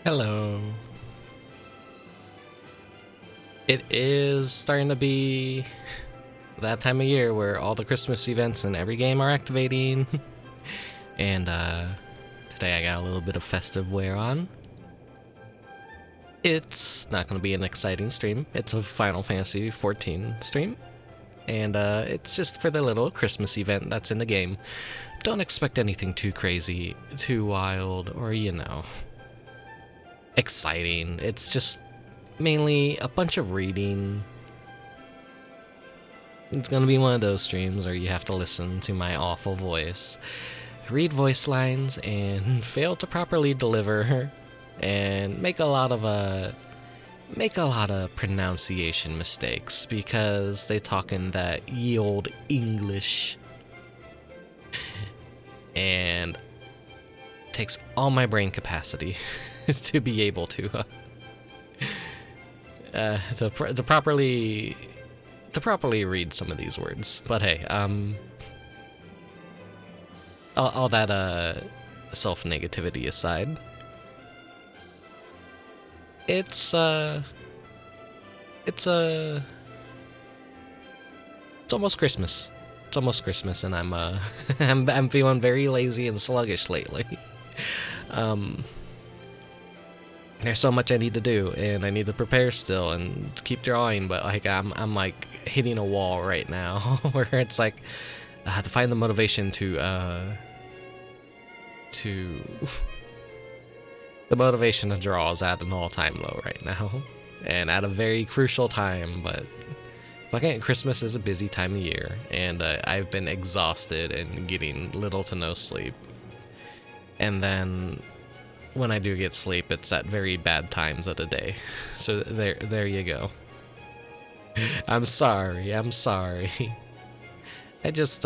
Hello. It is starting to be that time of year where all the Christmas events in every game are activating. And today I got a little bit of festive wear on. It's not going to be an exciting stream. It's a Final Fantasy XIV stream. And it's just for the little Christmas event that's in the game. Don't expect anything too crazy, too wild, or exciting. It's just mainly a bunch of reading. It's gonna be one of those streams where you have to listen to my awful voice, read voice lines, and fail to properly deliver, and make a lot of pronunciation mistakes because they talk in that ye old English, and it takes all my brain capacity to be able to properly read some of these words. But hey, all that self-negativity aside, it's almost Christmas. It's almost Christmas, and I'm I'm feeling very lazy and sluggish lately. There's so much I need to do, and I need to prepare still and keep drawing, but like I'm like hitting a wall right now where it's like to find the motivation to the motivation to draw is at an all-time low right now, and at a very crucial time. But fucking Christmas is a busy time of year, and I've been exhausted and getting little to no sleep, and then when I do get sleep, it's at very bad times of the day. So there you go. I'm sorry. I just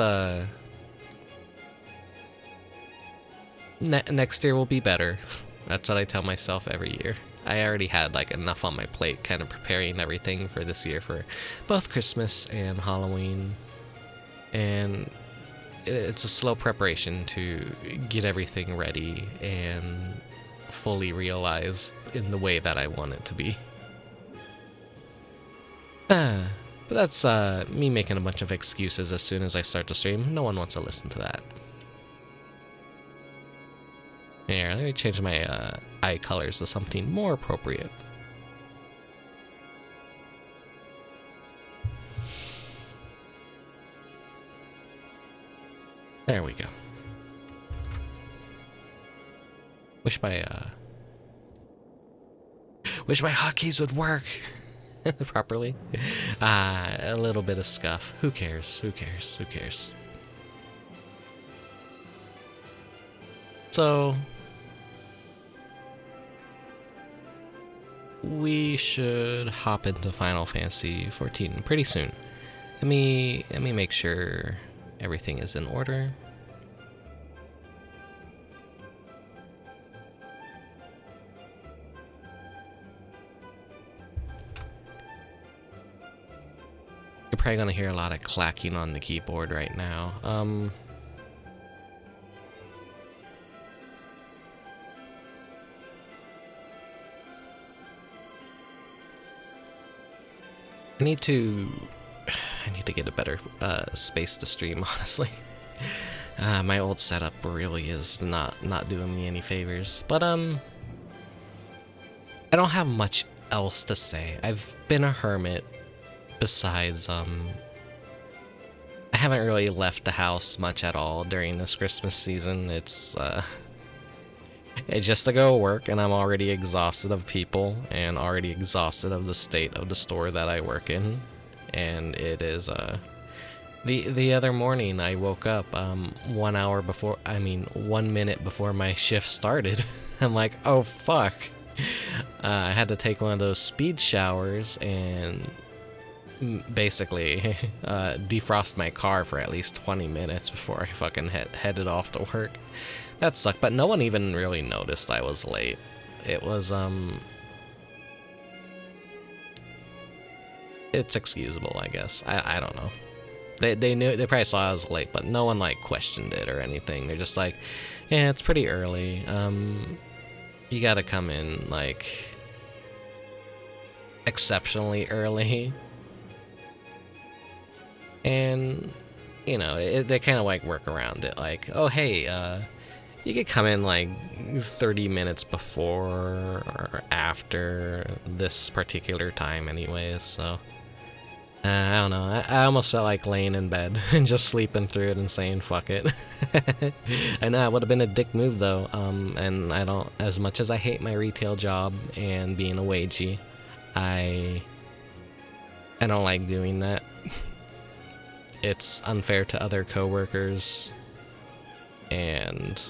next year will be better. That's what I tell myself every year. I already had like enough on my plate, kind of preparing everything for this year for both Christmas and Halloween, and it's a slow preparation to get everything ready and fully realized in the way that I want it to be. But that's me making a bunch of excuses as soon as I start the stream. No one wants to listen to that. Here, let me change my eye colors to something more appropriate. There we go. Wish my hotkeys would work properly. A little bit of scuff. Who cares? So we should hop into Final Fantasy XIV pretty soon. Let me make sure everything is in order. You're probably gonna hear a lot of clacking on the keyboard right now. I need to get a better space to stream, honestly. My old setup really is not doing me any favors. But I don't have much else to say. I've been a hermit. Besides, I haven't really left the house much at all during this Christmas season. It's just to go work, and I'm already exhausted of people, and already exhausted of the state of the store that I work in. And it is, the other morning I woke up, 1 minute before my shift started. I'm like, oh fuck. I had to take one of those speed showers and basically defrost my car for at least 20 minutes before I fucking headed off to work. That sucked, but no one even really noticed I was late. It was it's excusable, I guess. I don't know. They knew, they probably saw I was late, but no one like questioned it or anything. They're just like, yeah, it's pretty early. you gotta come in, like, exceptionally early. And, you know, they kind of, like, work around it. Like, oh, hey, you could come in, like, 30 minutes before or after this particular time anyways, so... I don't know, I almost felt like laying in bed and just sleeping through it and saying fuck it. I know it would have been a dick move though, and I don't, as much as I hate my retail job and being a wagey, I don't like doing that. It's unfair to other coworkers, and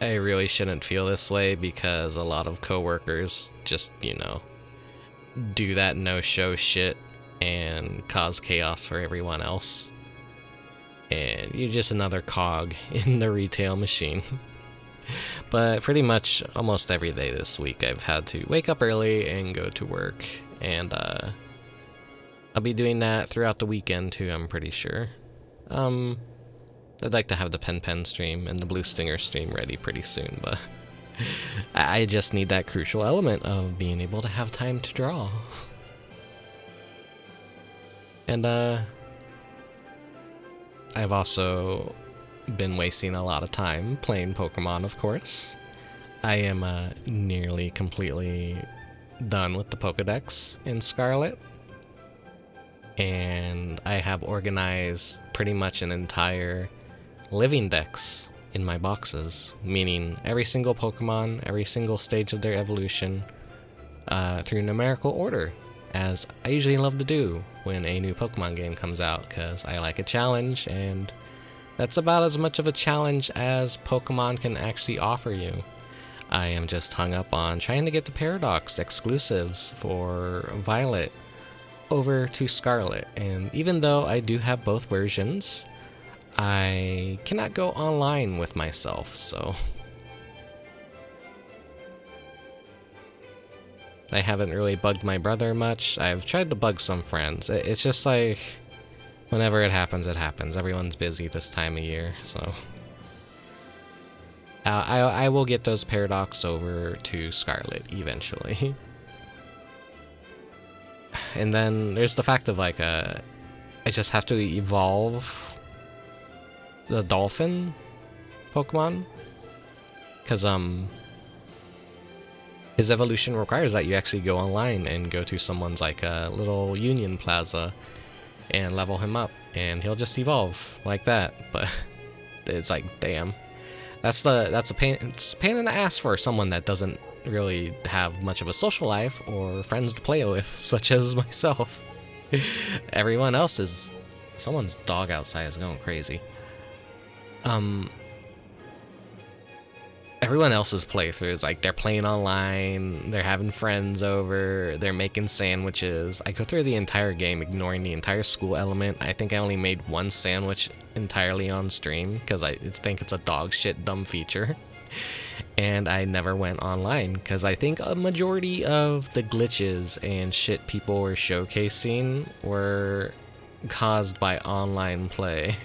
I really shouldn't feel this way because a lot of coworkers just, you know, do that no-show shit and cause chaos for everyone else. And you're just another cog in the retail machine. But pretty much almost every day this week I've had to wake up early and go to work. And I'll be doing that throughout the weekend too, I'm pretty sure. I'd like to have the Pen stream and the Blue Stinger stream ready pretty soon, but I just need that crucial element of being able to have time to draw. And I've also been wasting a lot of time playing Pokemon, of course. I am nearly completely done with the Pokedex in Scarlet. And I have organized pretty much an entire living dex in my boxes, meaning every single Pokemon, every single stage of their evolution, through numerical order, as I usually love to do when a new Pokemon game comes out, because I like a challenge, and that's about as much of a challenge as Pokemon can actually offer you. I am just hung up on trying to get the Paradox exclusives for Violet over to Scarlet, and even though I do have both versions, I cannot go online with myself, so I haven't really bugged my brother much. I've tried to bug some friends. It's just like, whenever it happens, it happens. Everyone's busy this time of year, so... I will get those Paradox over to Scarlet eventually. And then there's the fact of, like, I just have to evolve the dolphin Pokemon, because his evolution requires that you actually go online and go to someone's, like, a little Union Plaza and level him up, and he'll just evolve like that. But it's like, damn, that's a pain. It's a pain in the ass for someone that doesn't really have much of a social life or friends to play with, such as myself. Everyone else is... Someone's dog outside is going crazy. Everyone else's playthroughs, like, they're playing online, they're having friends over, they're making sandwiches. I go through the entire game ignoring the entire school element. I think I only made one sandwich entirely on stream, because I think it's a dog shit dumb feature. And I never went online, because I think a majority of the glitches and shit people were showcasing were caused by online play.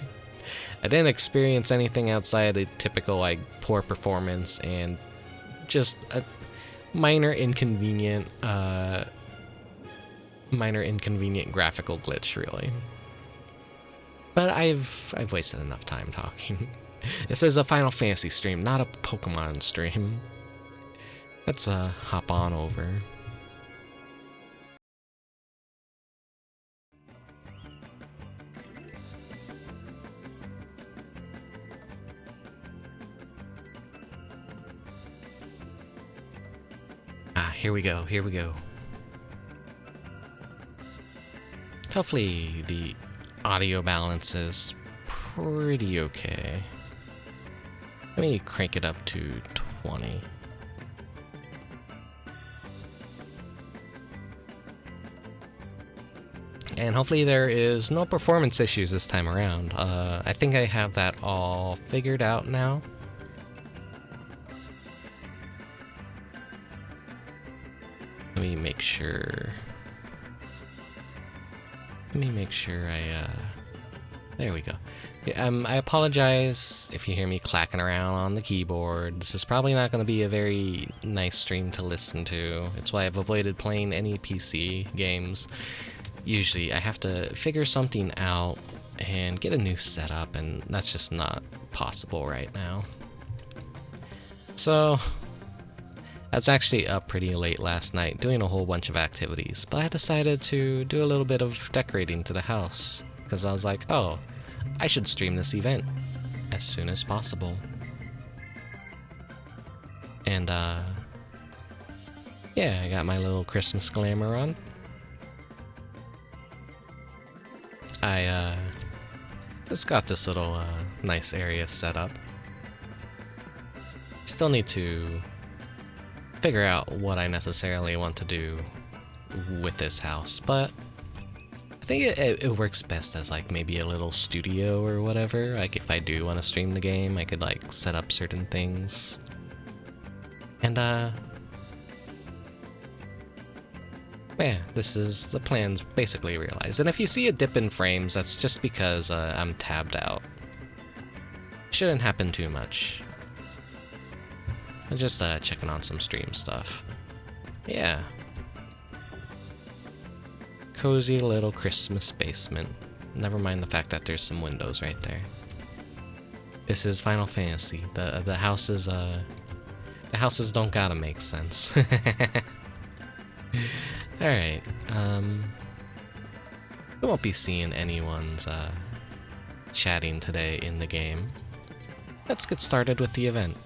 I didn't experience anything outside the typical, like, poor performance and just a minor inconvenient graphical glitch, really. But I've wasted enough time talking. This is a Final Fantasy stream, not a Pokemon stream. Let's hop on over. Here we go, here we go. Hopefully the audio balance is pretty okay. Let me crank it up to 20. And hopefully there is no performance issues this time around. I think I have that all figured out now. Let me make sure There we go. I apologize if you hear me clacking around on the keyboard. This is probably not going to be a very nice stream to listen to. It's why I've avoided playing any PC games. Usually I have to figure something out and get a new setup, and that's just not possible right now. So, I was actually up pretty late last night doing a whole bunch of activities, but I decided to do a little bit of decorating to the house, because I was like, oh, I should stream this event as soon as possible. And, yeah, I got my little Christmas glamour on. I, just got this little, nice area set up. Still need to figure out what I necessarily want to do with this house, but I think it works best as like maybe a little studio or whatever. Like if I do want to stream the game, I could like set up certain things. And yeah, this is the plan's basically realized. And if you see a dip in frames, that's just because I'm tabbed out. Shouldn't happen too much. I'm just checking on some stream stuff. Yeah. Cozy little Christmas basement. Never mind the fact that there's some windows right there. This is Final Fantasy. The houses don't gotta make sense. Alright, we won't be seeing anyone's chatting today in the game. Let's get started with the event.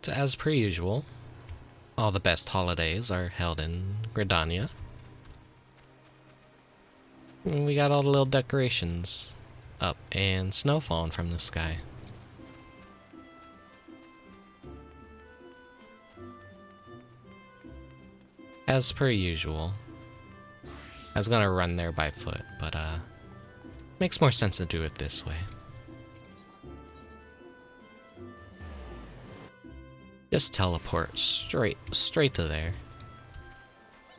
So as per usual, all the best holidays are held in Gridania. And we got all the little decorations up and snow falling from the sky. As per usual. I was gonna run there by foot, but makes more sense to do it this way. Just teleport straight to there.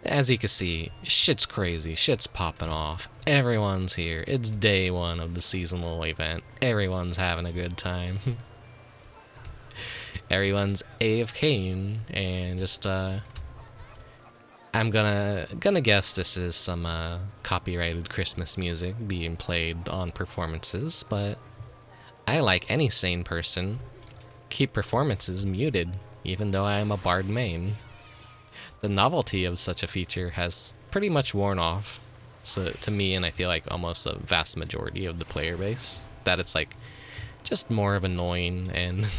As you can see, shit's crazy, shit's popping off. Everyone's here. It's day one of the seasonal event. Everyone's having a good time. Everyone's AFKing and just I'm gonna guess this is some copyrighted Christmas music being played on performances, but I, like any sane person, keep performances muted, even though I am a bard main. The novelty of such a feature has pretty much worn off, so to me, and I feel like almost a vast majority of the player base, that it's like just more of annoying and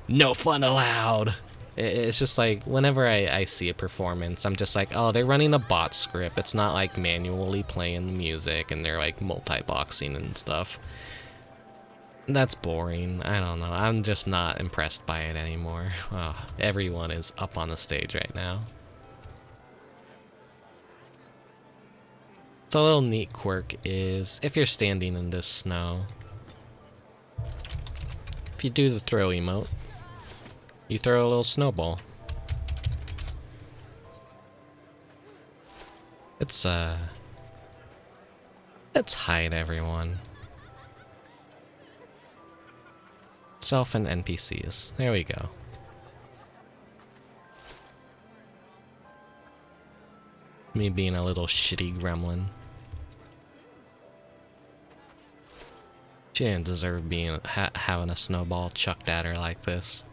no fun allowed. It's just like whenever I see a performance, I'm just like, oh, they're running a bot script. It's not like manually playing the music and they're like multi-boxing and stuff. That's boring. I don't know. I'm just not impressed by it anymore. Oh, everyone is up on the stage right now. So a little neat quirk is if you're standing in this snow, if you do the throw emote, you throw a little snowball. Let's hide everyone. Self and NPCs. There we go. Me being a little shitty gremlin. She didn't deserve being having a snowball chucked at her like this.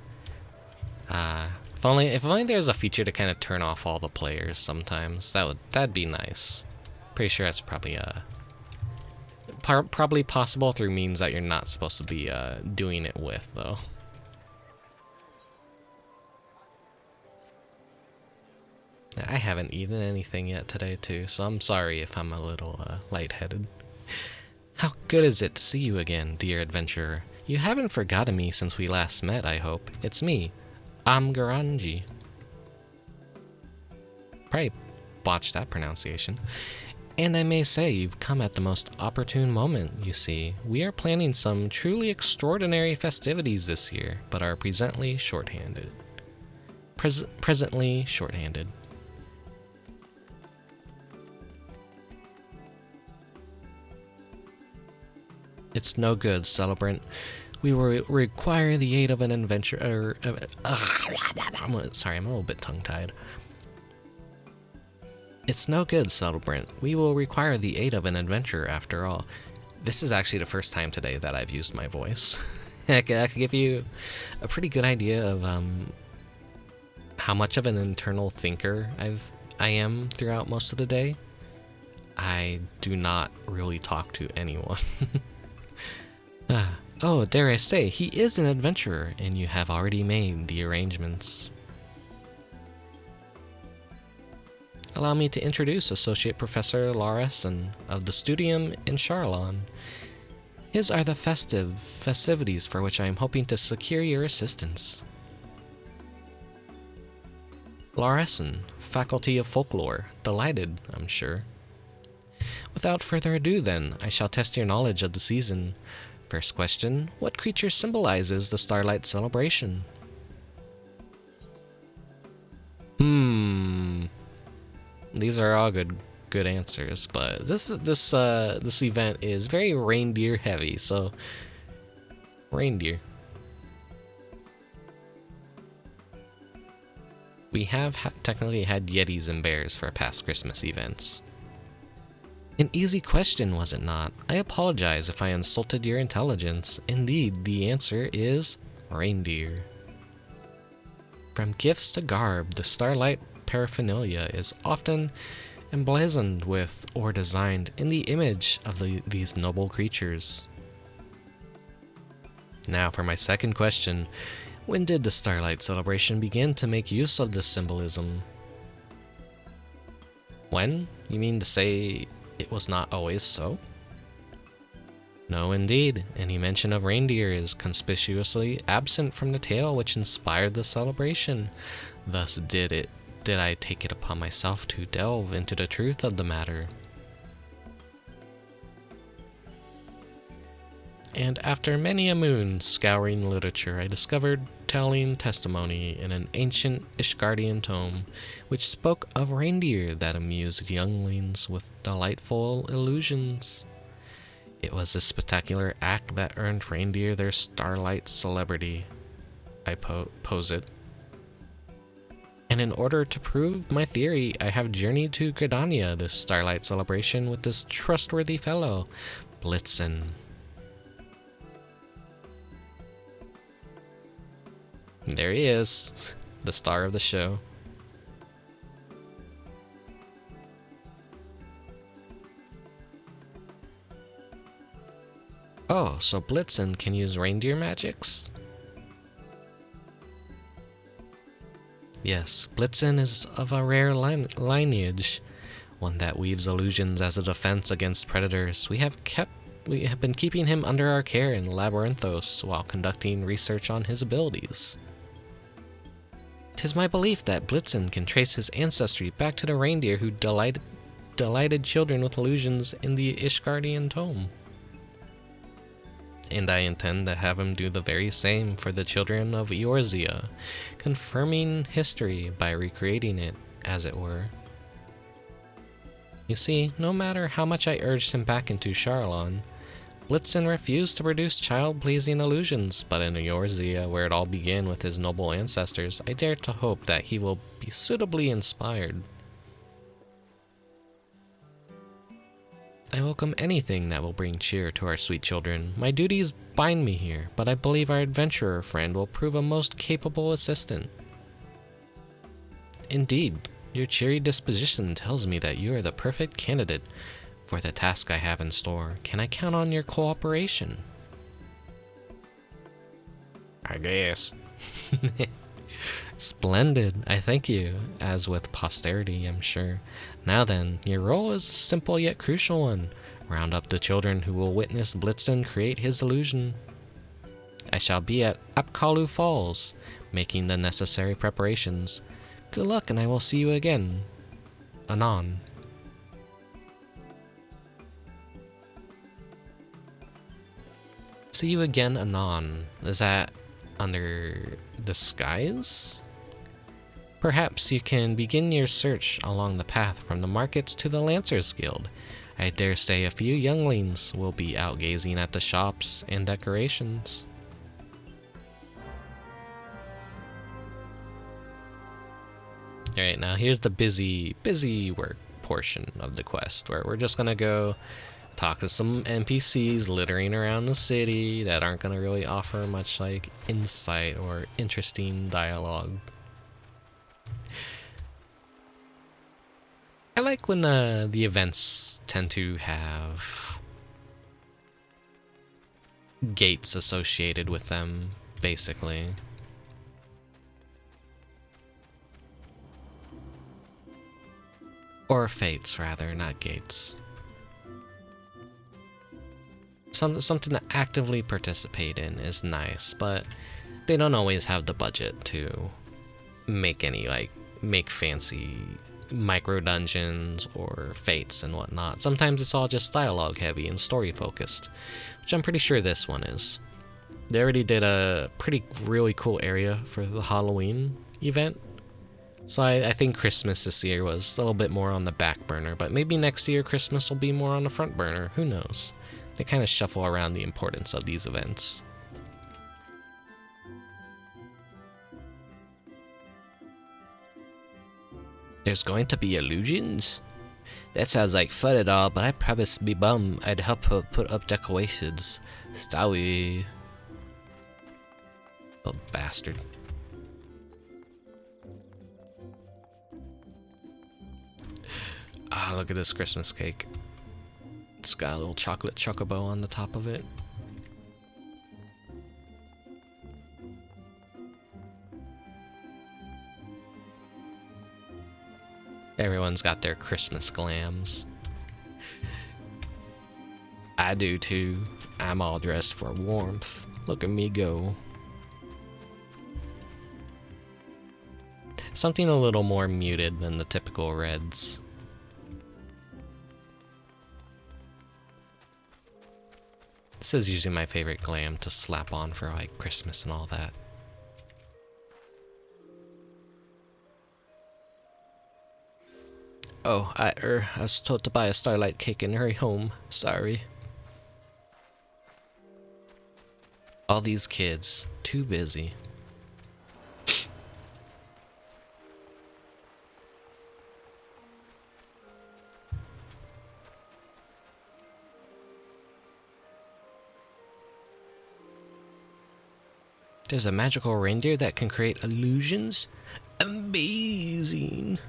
If only there's a feature to kind of turn off all the players sometimes. That'd be nice. Pretty sure that's probably probably possible through means that you're not supposed to be doing it with, though. I haven't eaten anything yet today too, so I'm sorry if I'm a little lightheaded. How good is it to see you again, dear adventurer? You haven't forgotten me since we last met, I hope. It's me, Amgaranji. Probably botched that pronunciation. And I may say you've come at the most opportune moment, you see. We are planning some truly extraordinary festivities this year, but are presently shorthanded. Presently shorthanded. It's no good, celebrant. We will require the aid of an adventurer. Sorry, I'm a little bit tongue-tied. It's no good, celebrant. We will require the aid of an adventurer after all. This is actually the first time today that I've used my voice. I could give you a pretty good idea of how much of an internal thinker I am throughout most of the day. I do not really talk to anyone. Oh, dare I say, he is an adventurer, and you have already made the arrangements. Allow me to introduce Associate Professor Laureson of the Studium in Charlon. His are the festivities for which I am hoping to secure your assistance. Laureson, Faculty of Folklore. Delighted, I'm sure. Without further ado then, I shall test your knowledge of the season. First question, what creature symbolizes the Starlight celebration? These are all good answers, but this event is very reindeer heavy, so reindeer. We have technically had Yetis and bears for past Christmas events. An easy question, was it not? I apologize if I insulted your intelligence. Indeed, the answer is reindeer. From gifts to garb, the Starlight paraphernalia is often emblazoned with or designed in the image of these noble creatures. Now for my second question. When did the Starlight celebration begin to make use of this symbolism? When? You mean to say it was not always so? No, indeed. Any mention of reindeer is conspicuously absent from the tale which inspired the celebration. Thus did I take it upon myself to delve into the truth of the matter. And after many a moon scouring literature, I discovered telling testimony in an ancient Ishgardian tome, which spoke of reindeer that amused younglings with delightful illusions. It was this spectacular act that earned reindeer their Starlight celebrity, I posit. And in order to prove my theory, I have journeyed to Gridania, this Starlight celebration, with this trustworthy fellow, Blitzen. There he is, the star of the show. Oh, so Blitzen can use reindeer magics? Yes, Blitzen is of a rare lineage, one that weaves illusions as a defense against predators. We have been keeping him under our care in Labyrinthos while conducting research on his abilities. 'Tis my belief that Blitzen can trace his ancestry back to the reindeer who delighted children with illusions in the Ishgardian tome. And I intend to have him do the very same for the children of Eorzea, confirming history by recreating it, as it were. You see, no matter how much I urged him back into Charlon, Blitzen refused to produce child-pleasing illusions, but in Eorzea, where it all began with his noble ancestors, I dare to hope that he will be suitably inspired. I welcome anything that will bring cheer to our sweet children. My duties bind me here, but I believe our adventurer friend will prove a most capable assistant. Indeed, your cheery disposition tells me that you are the perfect candidate for the task I have in store. Can I count on your cooperation? I guess. Splendid, I thank you, as with posterity, I'm sure. Now then, your role is a simple yet crucial one. Round up the children who will witness Blitzen create his illusion. I shall be at Apkalu Falls, making the necessary preparations. Good luck, and I will see you again. Anon. See you again anon. Is that under disguise? Perhaps you can begin your search along the path from the markets to the Lancers Guild. I dare say a few younglings will be out gazing at the shops and decorations. Alright, now here's the busy work portion of the quest, where we're just gonna go talk to some NPCs littering around the city that aren't gonna really offer much like insight or interesting dialogue. I like when the events tend to have gates associated with them, basically. Or fates, rather, not gates. Something to actively participate in is nice, but they don't always have the budget to make any, like, make fancy micro dungeons or fates and whatnot. Sometimes it's all just dialogue heavy and story focused, which I'm pretty sure this one is. They already did a really cool area for the Halloween event, so I think Christmas this year was a little bit more on the back burner, but maybe next year Christmas will be more on the front burner. Who knows? They kind of shuffle around the importance of these events. There's going to be illusions? That sounds like fun and all, but I promised me bum I'd help her put up decorations. Sorry. Oh, bastard. Ah, look at this Christmas cake. It's got a little chocolate chocobo on the top of it. Everyone's got their Christmas glams. I do too. I'm all dressed for warmth. Look at me go. Something a little more muted than the typical reds. This is usually my favorite glam to slap on for like Christmas and all that. Oh, I was told to buy a Starlight cake and hurry home. Sorry. All these kids, too busy. There's a magical reindeer that can create illusions? Amazing!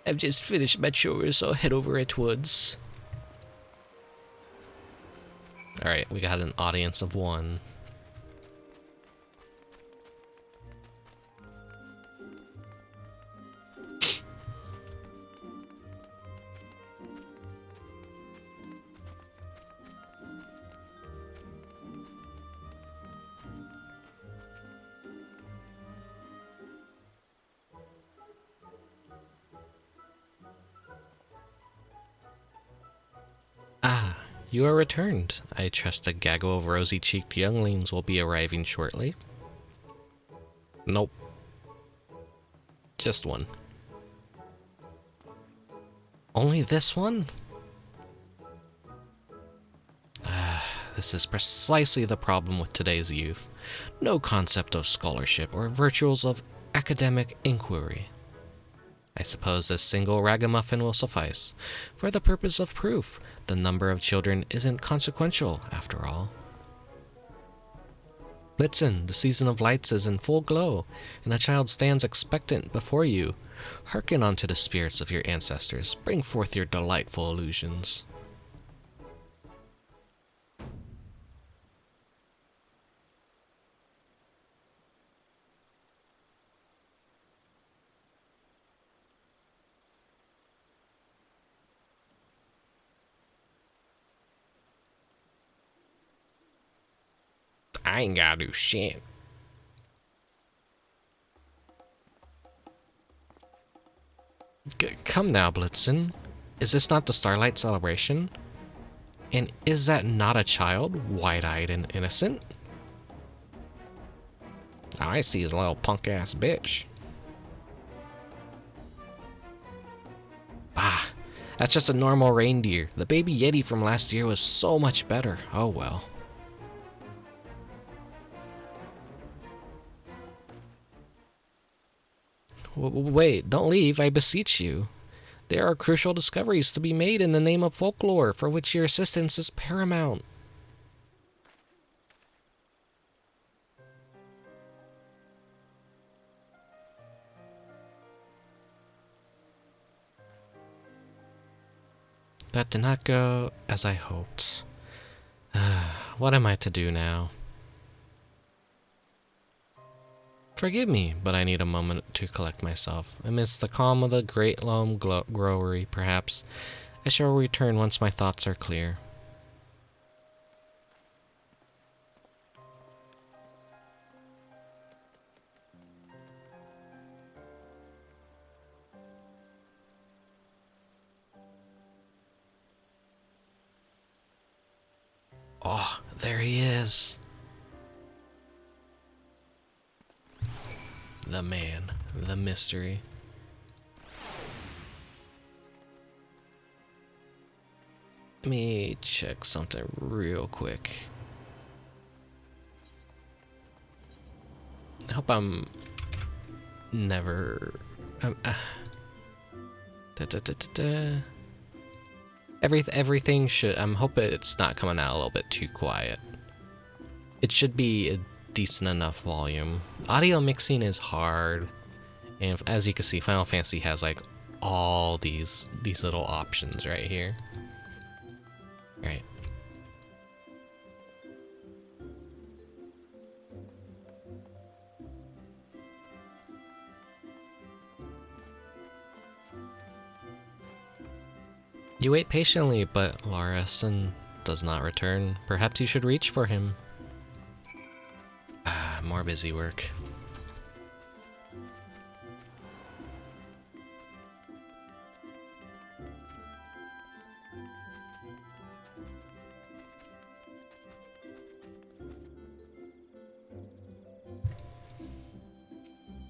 I've just finished my chores, so I'll head over at once. Alright, we got an audience of one. You are returned. I trust a gaggle of rosy-cheeked younglings will be arriving shortly. Nope. Just one. Only this one? This is precisely the problem with today's youth. No concept of scholarship or virtues of academic inquiry. I suppose this single ragamuffin will suffice. For the purpose of proof, the number of children isn't consequential, after all. Blitzen, the season of lights is in full glow, and a child stands expectant before you. Hearken unto the spirits of your ancestors. Bring forth your delightful illusions. I ain't gotta do shit. Come now, Blitzen. Is this not the Starlight celebration? And is that not a child, wide-eyed and innocent? All I see is a little punk-ass bitch. Bah, that's just a normal reindeer. The baby Yeti from last year was so much better. Oh well. Wait, don't leave, I beseech you. There are crucial discoveries to be made in the name of folklore, for which your assistance is paramount. That did not go as I hoped. What am I to do now? Forgive me, but I need a moment to collect myself. Amidst the calm of the great loam growery, perhaps, I shall return once my thoughts are clear. Oh, there he is. The man, the mystery. Let me check something real quick. I hope I'm never... Everything should... I'm hoping it's not coming out a little bit too quiet. It should be a decent enough volume. Audio mixing is hard, and as you can see, Final Fantasy has like all these little options right here. Right. You wait patiently, but Larison does not return. Perhaps you should reach for him. More busy work.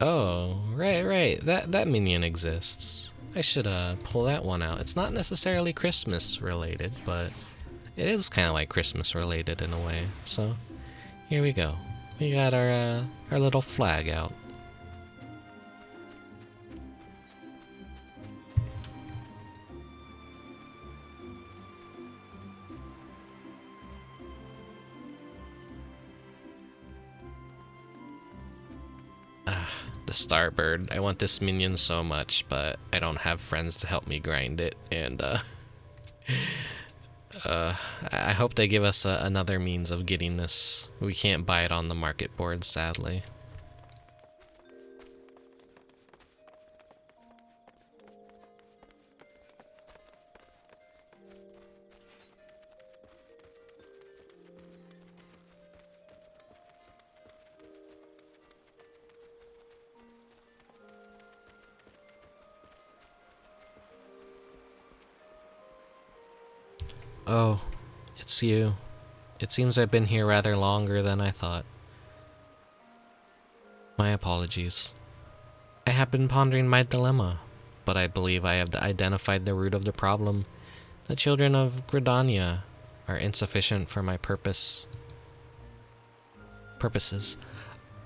Oh, right. That minion exists. I should pull that one out. It's not necessarily Christmas related, but it is kind of like Christmas related in a way. So, here we go. We got our little flag out. The Starbird. I want this minion so much, but I don't have friends to help me grind it, and I hope they give us another means of getting this. We can't buy it on the market board, sadly. Oh, it's you. It seems I've been here rather longer than I thought. My apologies. I have been pondering my dilemma, but I believe I have identified the root of the problem. The children of Gridania are insufficient for my purposes.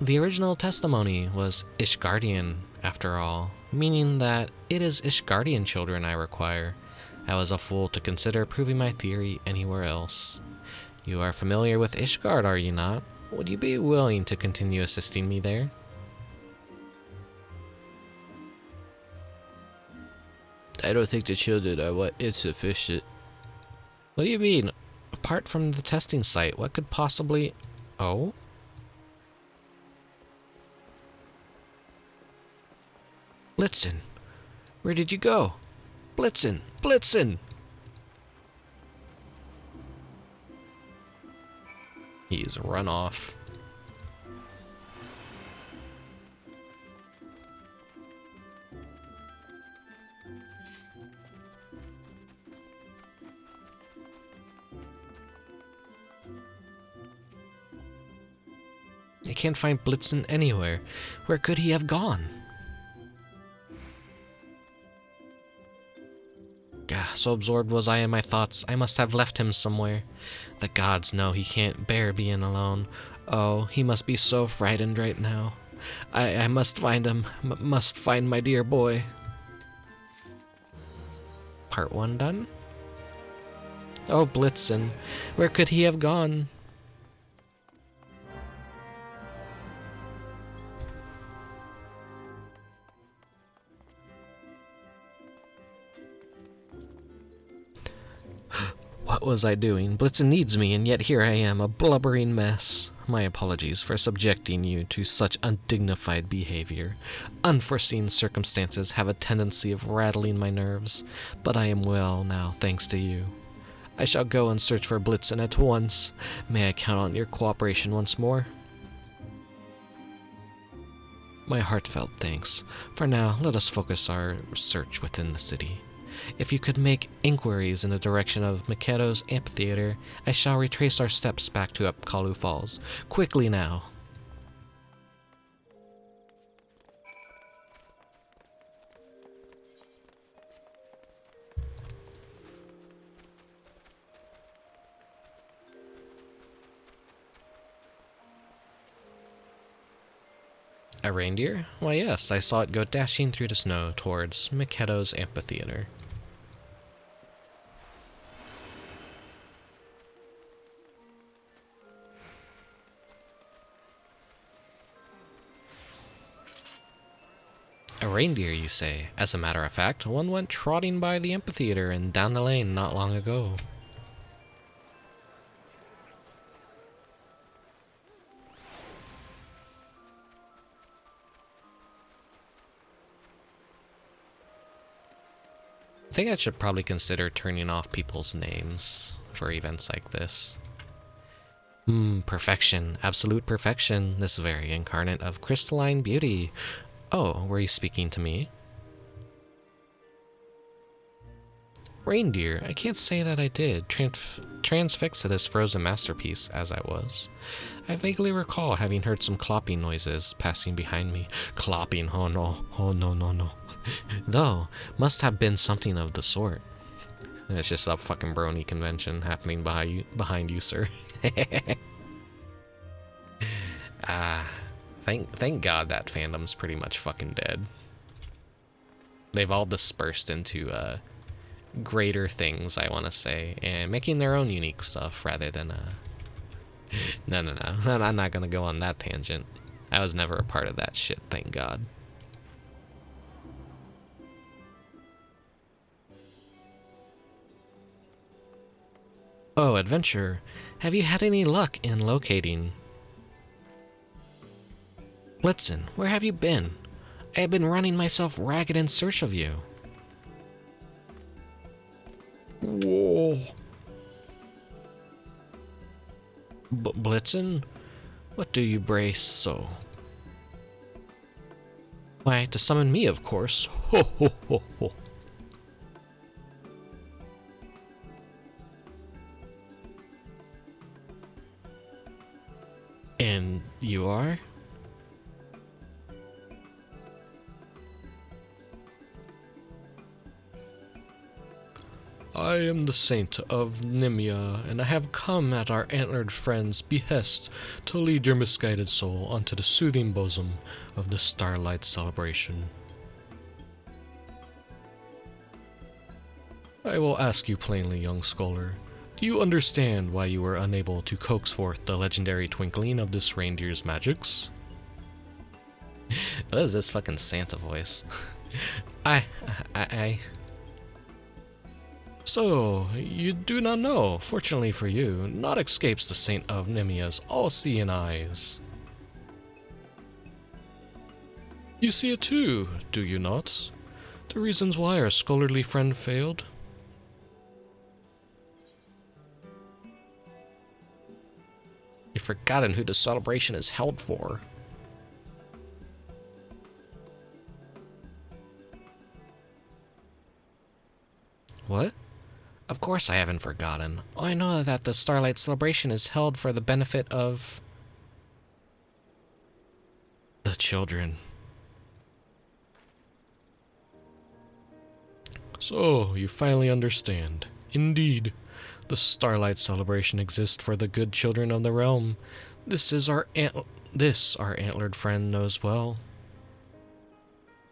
The original testimony was Ishgardian, after all, meaning that it is Ishgardian children I require. I was a fool to consider proving my theory anywhere else. You are familiar with Ishgard, are you not? Would you be willing to continue assisting me there? I don't think the children are insufficient. What do you mean? Apart from the testing site, what could possibly... Oh? Blitzen! Where did you go? Blitzen! Blitzen! He's run off. I can't find Blitzen anywhere. Where could he have gone? Gah, so absorbed was I in my thoughts, I must have left him somewhere. The gods know he can't bear being alone. Oh, he must be so frightened right now. I must find him, must find my dear boy. Part 1 done? Oh, Blitzen, where could he have gone? What was I doing? Blitzen needs me, and yet here I am, a blubbering mess. My apologies for subjecting you to such undignified behavior. Unforeseen circumstances have a tendency of rattling my nerves, but I am well now, thanks to you. I shall go and search for Blitzen at once. May I count on your cooperation once more? My heartfelt thanks. For now, let us focus our search within the city. If you could make inquiries in the direction of Mikado's amphitheater, I shall retrace our steps back to Upkalu Falls. Quickly now! A reindeer? Why yes, I saw it go dashing through the snow towards Mikado's amphitheater. A reindeer, you say? As a matter of fact, one went trotting by the amphitheater and down the lane not long ago. I think I should probably consider turning off people's names for events like this. Perfection. Absolute perfection. This very incarnate of crystalline beauty. Oh, were you speaking to me? Reindeer. I can't say that I did. Transfixed to this frozen masterpiece, as I was. I vaguely recall having heard some clopping noises passing behind me. Clopping, oh no, oh no, no, no. Though, must have been something of the sort. It's just a fucking brony convention happening behind you, sir. Thank God that fandom's pretty much fucking dead. They've all dispersed into greater things, I want to say, and making their own unique stuff rather than no, I'm not gonna go on that tangent. I was never a part of that shit, thank God. Oh, adventurer, have you had any luck in locating Blitzen? Where have you been? I have been running myself ragged in search of you. Whoa. Blitzen? What do you brace so? Why, to summon me, of course. Ho ho ho ho. And you are? I am the Saint of Nimia, and I have come at our antlered friend's behest to lead your misguided soul onto the soothing bosom of the Starlight celebration. I will ask you plainly, young scholar. Do you understand why you were unable to coax forth the legendary twinkling of this reindeer's magics? What is this fucking Santa voice? So, you do not know. Fortunately for you, naught escapes the Saint of Nimia's all-seeing eyes. You see it too, do you not? The reasons why our scholarly friend failed? You've forgotten who the celebration is held for. What? Of course I haven't forgotten. I know that the Starlight celebration is held for the benefit of... children. So, you finally understand. Indeed, the Starlight celebration exists for the good children of the realm. This our antlered friend knows well.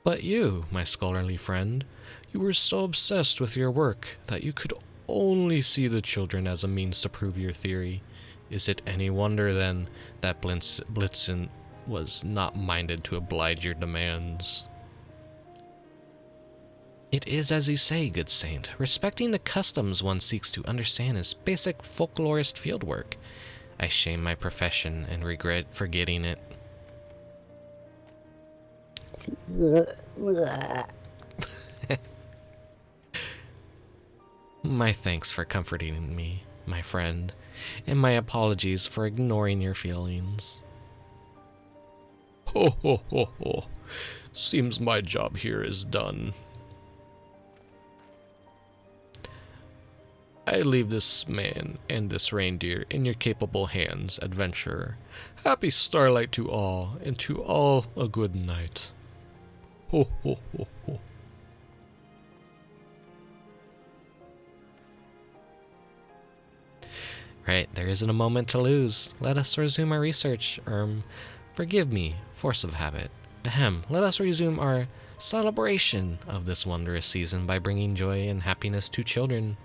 But you, my scholarly friend, you were so obsessed with your work that you could only see the children as a means to prove your theory. Is it any wonder, then, that Blitzen was not minded to oblige your demands? It is as you say, good saint. Respecting the customs one seeks to understand is basic folklorist fieldwork. I shame my profession and regret forgetting it. My thanks for comforting me, my friend, and my apologies for ignoring your feelings. Ho ho ho ho. Seems my job here is done. I leave this man and this reindeer in your capable hands, adventurer. Happy starlight to all, and to all a good night. Ho ho ho ho. Right, there isn't a moment to lose. Let us resume our research. Forgive me, force of habit. Ahem, let us resume our celebration of this wondrous season by bringing joy and happiness to children.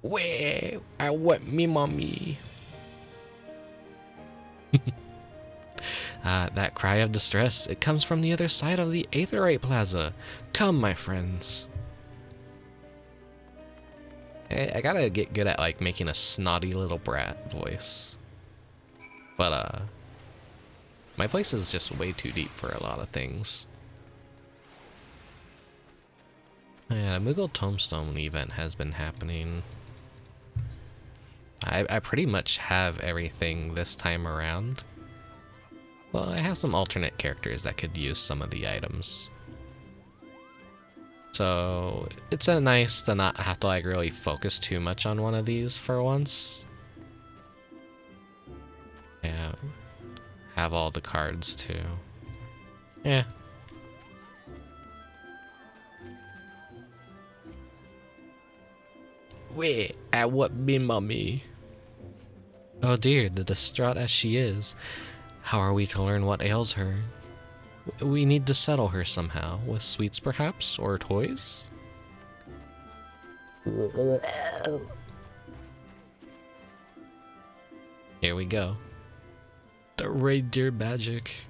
Where? I want me mommy. That cry of distress, it comes from the other side of the Aetherite Plaza. Come, my friends. I gotta get good at, like, making a snotty little brat voice. But, my voice is just way too deep for a lot of things. Yeah, the Moogle Tombstone event has been happening. I pretty much have everything this time around. Well, I have some alternate characters that could use some of the items. So, it's nice to not have to, like, really focus too much on one of these for once. Yeah, have all the cards too. Yeah. Wait, at what be mommy? Oh dear, the distraught as she is. How are we to learn what ails her? We need to settle her somehow, with sweets perhaps, or toys? Here we go. The reindeer magic.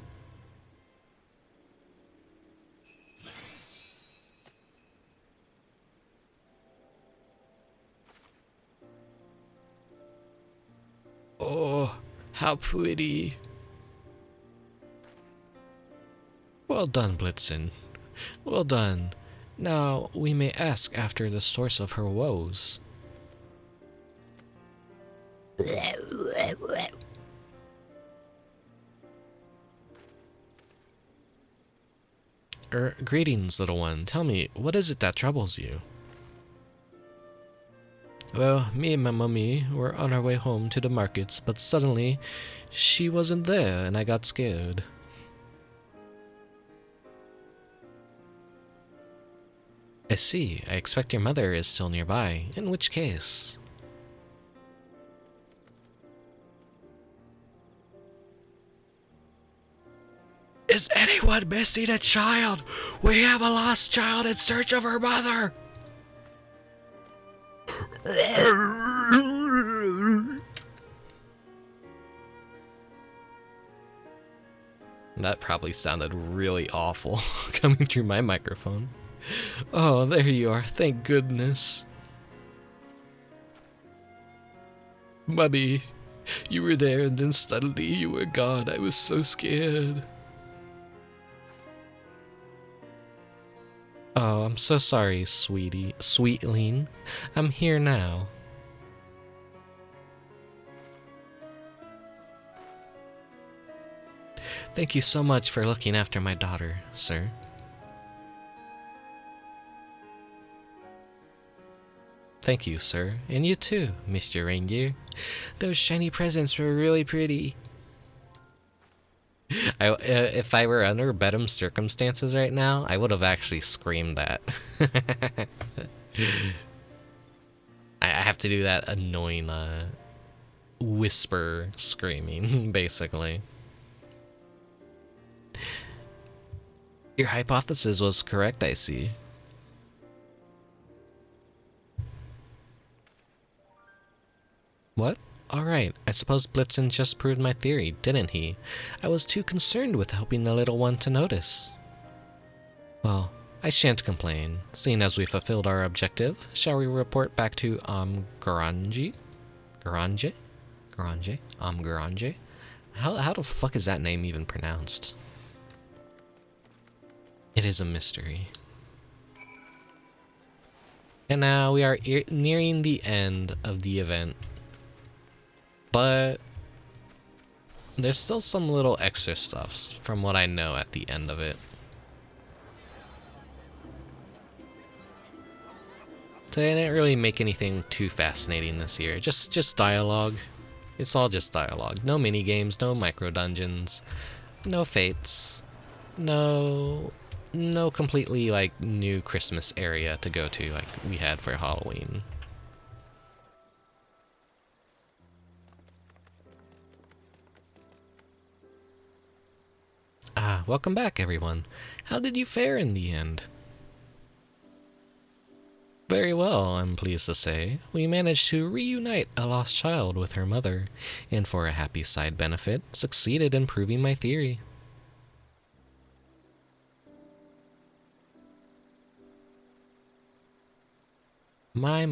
Oh, how pretty. Well done, Blitzen. Well done. Now we may ask after the source of her woes. Greetings, little one. Tell me, what is it that troubles you? Well, me and my mummy were on our way home to the markets, but suddenly she wasn't there and I got scared. I see. I expect your mother is still nearby, in which case... Is anyone missing a child? We have a lost child in search of her mother! That probably sounded really awful coming through my microphone. Oh, there you are. Thank goodness. Mummy, you were there and then suddenly you were gone. I was so scared. Oh, I'm so sorry, sweetie. Sweetling. I'm here now. Thank you so much for looking after my daughter, sir. Thank you, sir. And you too, Mr. Reindeer. Those shiny presents were really pretty. If I were under better circumstances right now, I would have actually screamed that. I have to do that annoying whisper screaming, basically. Your hypothesis was correct, I see. What? Alright, I suppose Blitzen just proved my theory, didn't he? I was too concerned with helping the little one to notice. Well, I shan't complain, seeing as we fulfilled our objective. Shall we report back to Garanje? Garanje? Garanje? Garanje? How the fuck is that name even pronounced? It is a mystery. And now we are nearing the end of the event. But there's still some little extra stuff from what I know at the end of it. So they didn't really make anything too fascinating this year. Just dialogue. It's all just dialogue. No mini games, no micro dungeons, no fates, no completely like new Christmas area to go to like we had for Halloween. Welcome back, everyone. How did you fare in the end? Very well, I'm pleased to say. We managed to reunite a lost child with her mother, and for a happy side benefit, succeeded in proving my theory. My,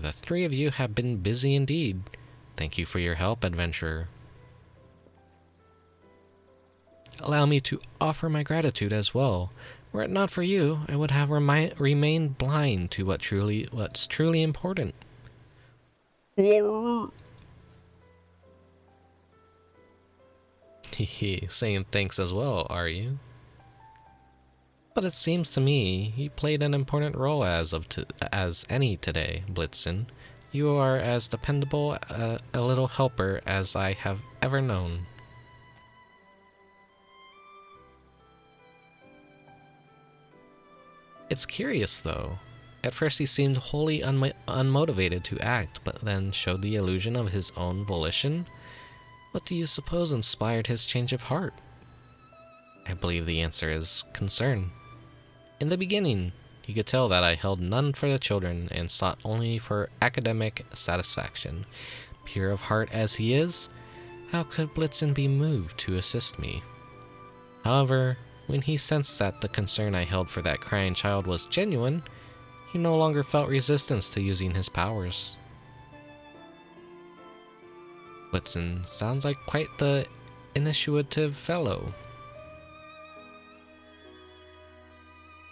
the three of you have been busy indeed. Thank you for your help, adventurer. Allow me to offer my gratitude as well. Were it not for you, I would have remained blind to what's truly important. Hehe, saying thanks as well, are you? But it seems to me you played an important role as any today, Blitzen. You are as dependable a little helper as I have ever known. It's curious, though. At first he seemed wholly unmotivated to act, but then showed the illusion of his own volition. What do you suppose inspired his change of heart? I believe the answer is concern. In the beginning, he could tell that I held none for the children and sought only for academic satisfaction. Pure of heart as he is, how could Blitzen be moved to assist me? However, when he sensed that the concern I held for that crying child was genuine, he no longer felt resistance to using his powers. Blitzen sounds like quite the initiative fellow.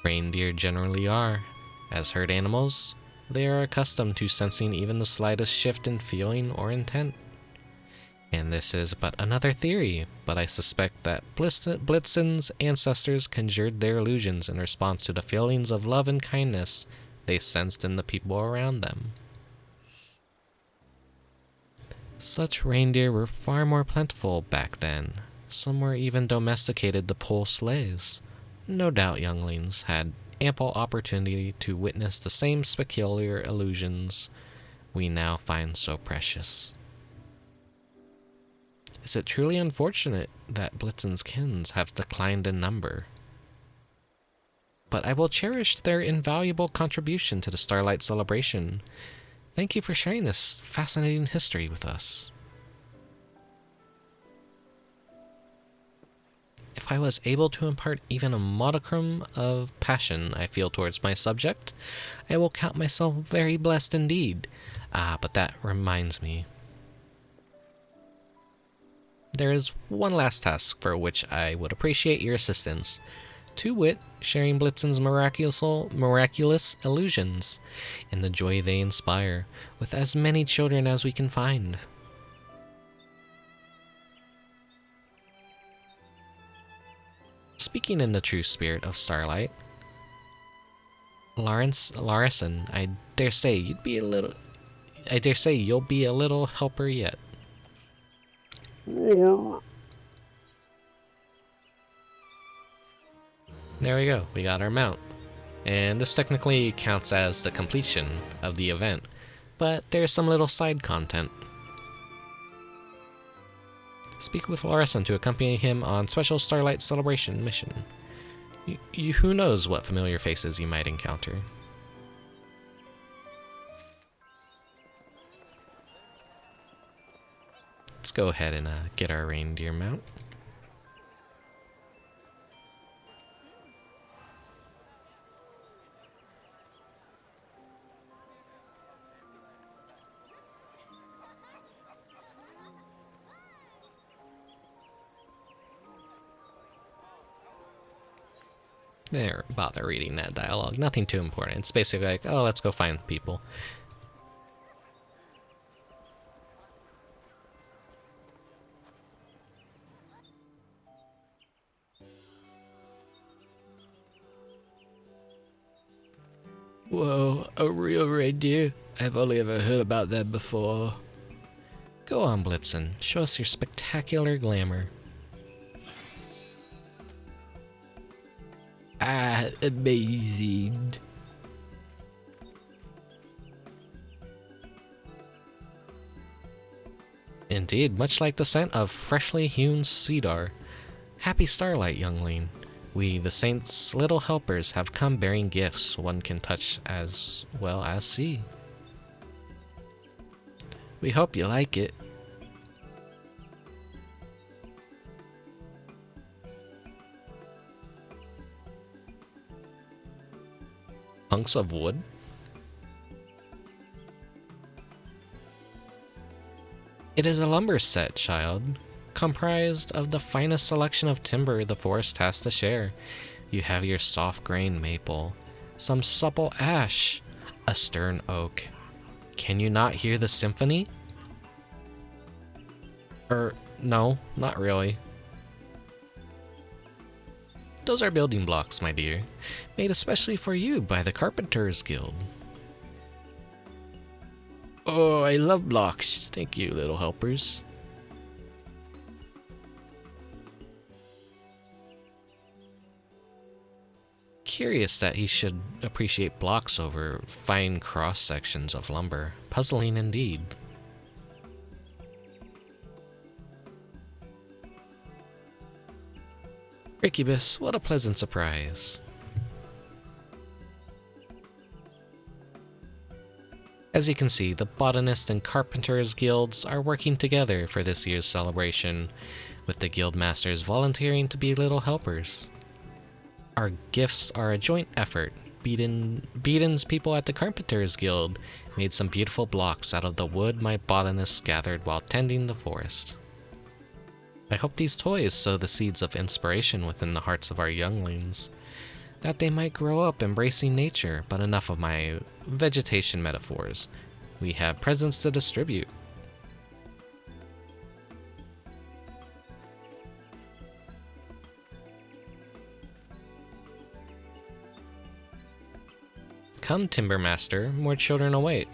Reindeer generally are. As herd animals, they are accustomed to sensing even the slightest shift in feeling or intent. And this is but another theory, but I suspect that Blitzen's ancestors conjured their illusions in response to the feelings of love and kindness they sensed in the people around them. Such reindeer were far more plentiful back then. Some were even domesticated to pull sleighs. No doubt younglings had ample opportunity to witness the same peculiar illusions we now find so precious. Is it truly unfortunate that Blitzen's kins have declined in number? But I will cherish their invaluable contribution to the Starlight celebration. Thank you for sharing this fascinating history with us. If I was able to impart even a modicum of passion I feel towards my subject, I will count myself very blessed indeed. But that reminds me. There is one last task for which I would appreciate your assistance, to wit, sharing Blitzen's miraculous illusions and the joy they inspire with as many children as we can find. Speaking in the true spirit of Starlight, Larison, I dare say you'll be a little helper yet. there we go, we got our mount. And this technically counts as the completion of the event, but there's some little side content. Speak with Larson to accompany him on special Starlight Celebration mission. Who knows what familiar faces you might encounter. Let's go ahead and get our reindeer mount. There, bother reading that dialogue. Nothing too important. It's basically like, oh, let's go find people. Whoa, a real reindeer? I've only ever heard about that before. Go on, Blitzen. Show us your spectacular glamour. Ah, amazing. Indeed, much like the scent of freshly hewn cedar. Happy starlight, youngling. We, the saints' little helpers, have come bearing gifts one can touch as well as see. We hope you like it. Hunks of wood? It is a lumber set, child, comprised of the finest selection of timber the forest has to share. You have your soft-grained maple, some supple ash, a stern oak. Can you not hear the symphony? No, not really. Those are building blocks, my dear, made especially for you by the Carpenters Guild. Oh, I love blocks. Thank you, little helpers. Curious that he should appreciate blocks over fine cross-sections of lumber. Puzzling indeed. Rickubus, what a pleasant surprise. As you can see, the Botanist and Carpenters Guilds are working together for this year's celebration, with the guild masters volunteering to be little helpers. Our gifts are a joint effort. Beaton's people at the Carpenters Guild made some beautiful blocks out of the wood my botanists gathered while tending the forest. I hope these toys sow the seeds of inspiration within the hearts of our younglings, that they might grow up embracing nature. But enough of my vegetation metaphors. We have presents to distribute. Come, Timbermaster, more children await.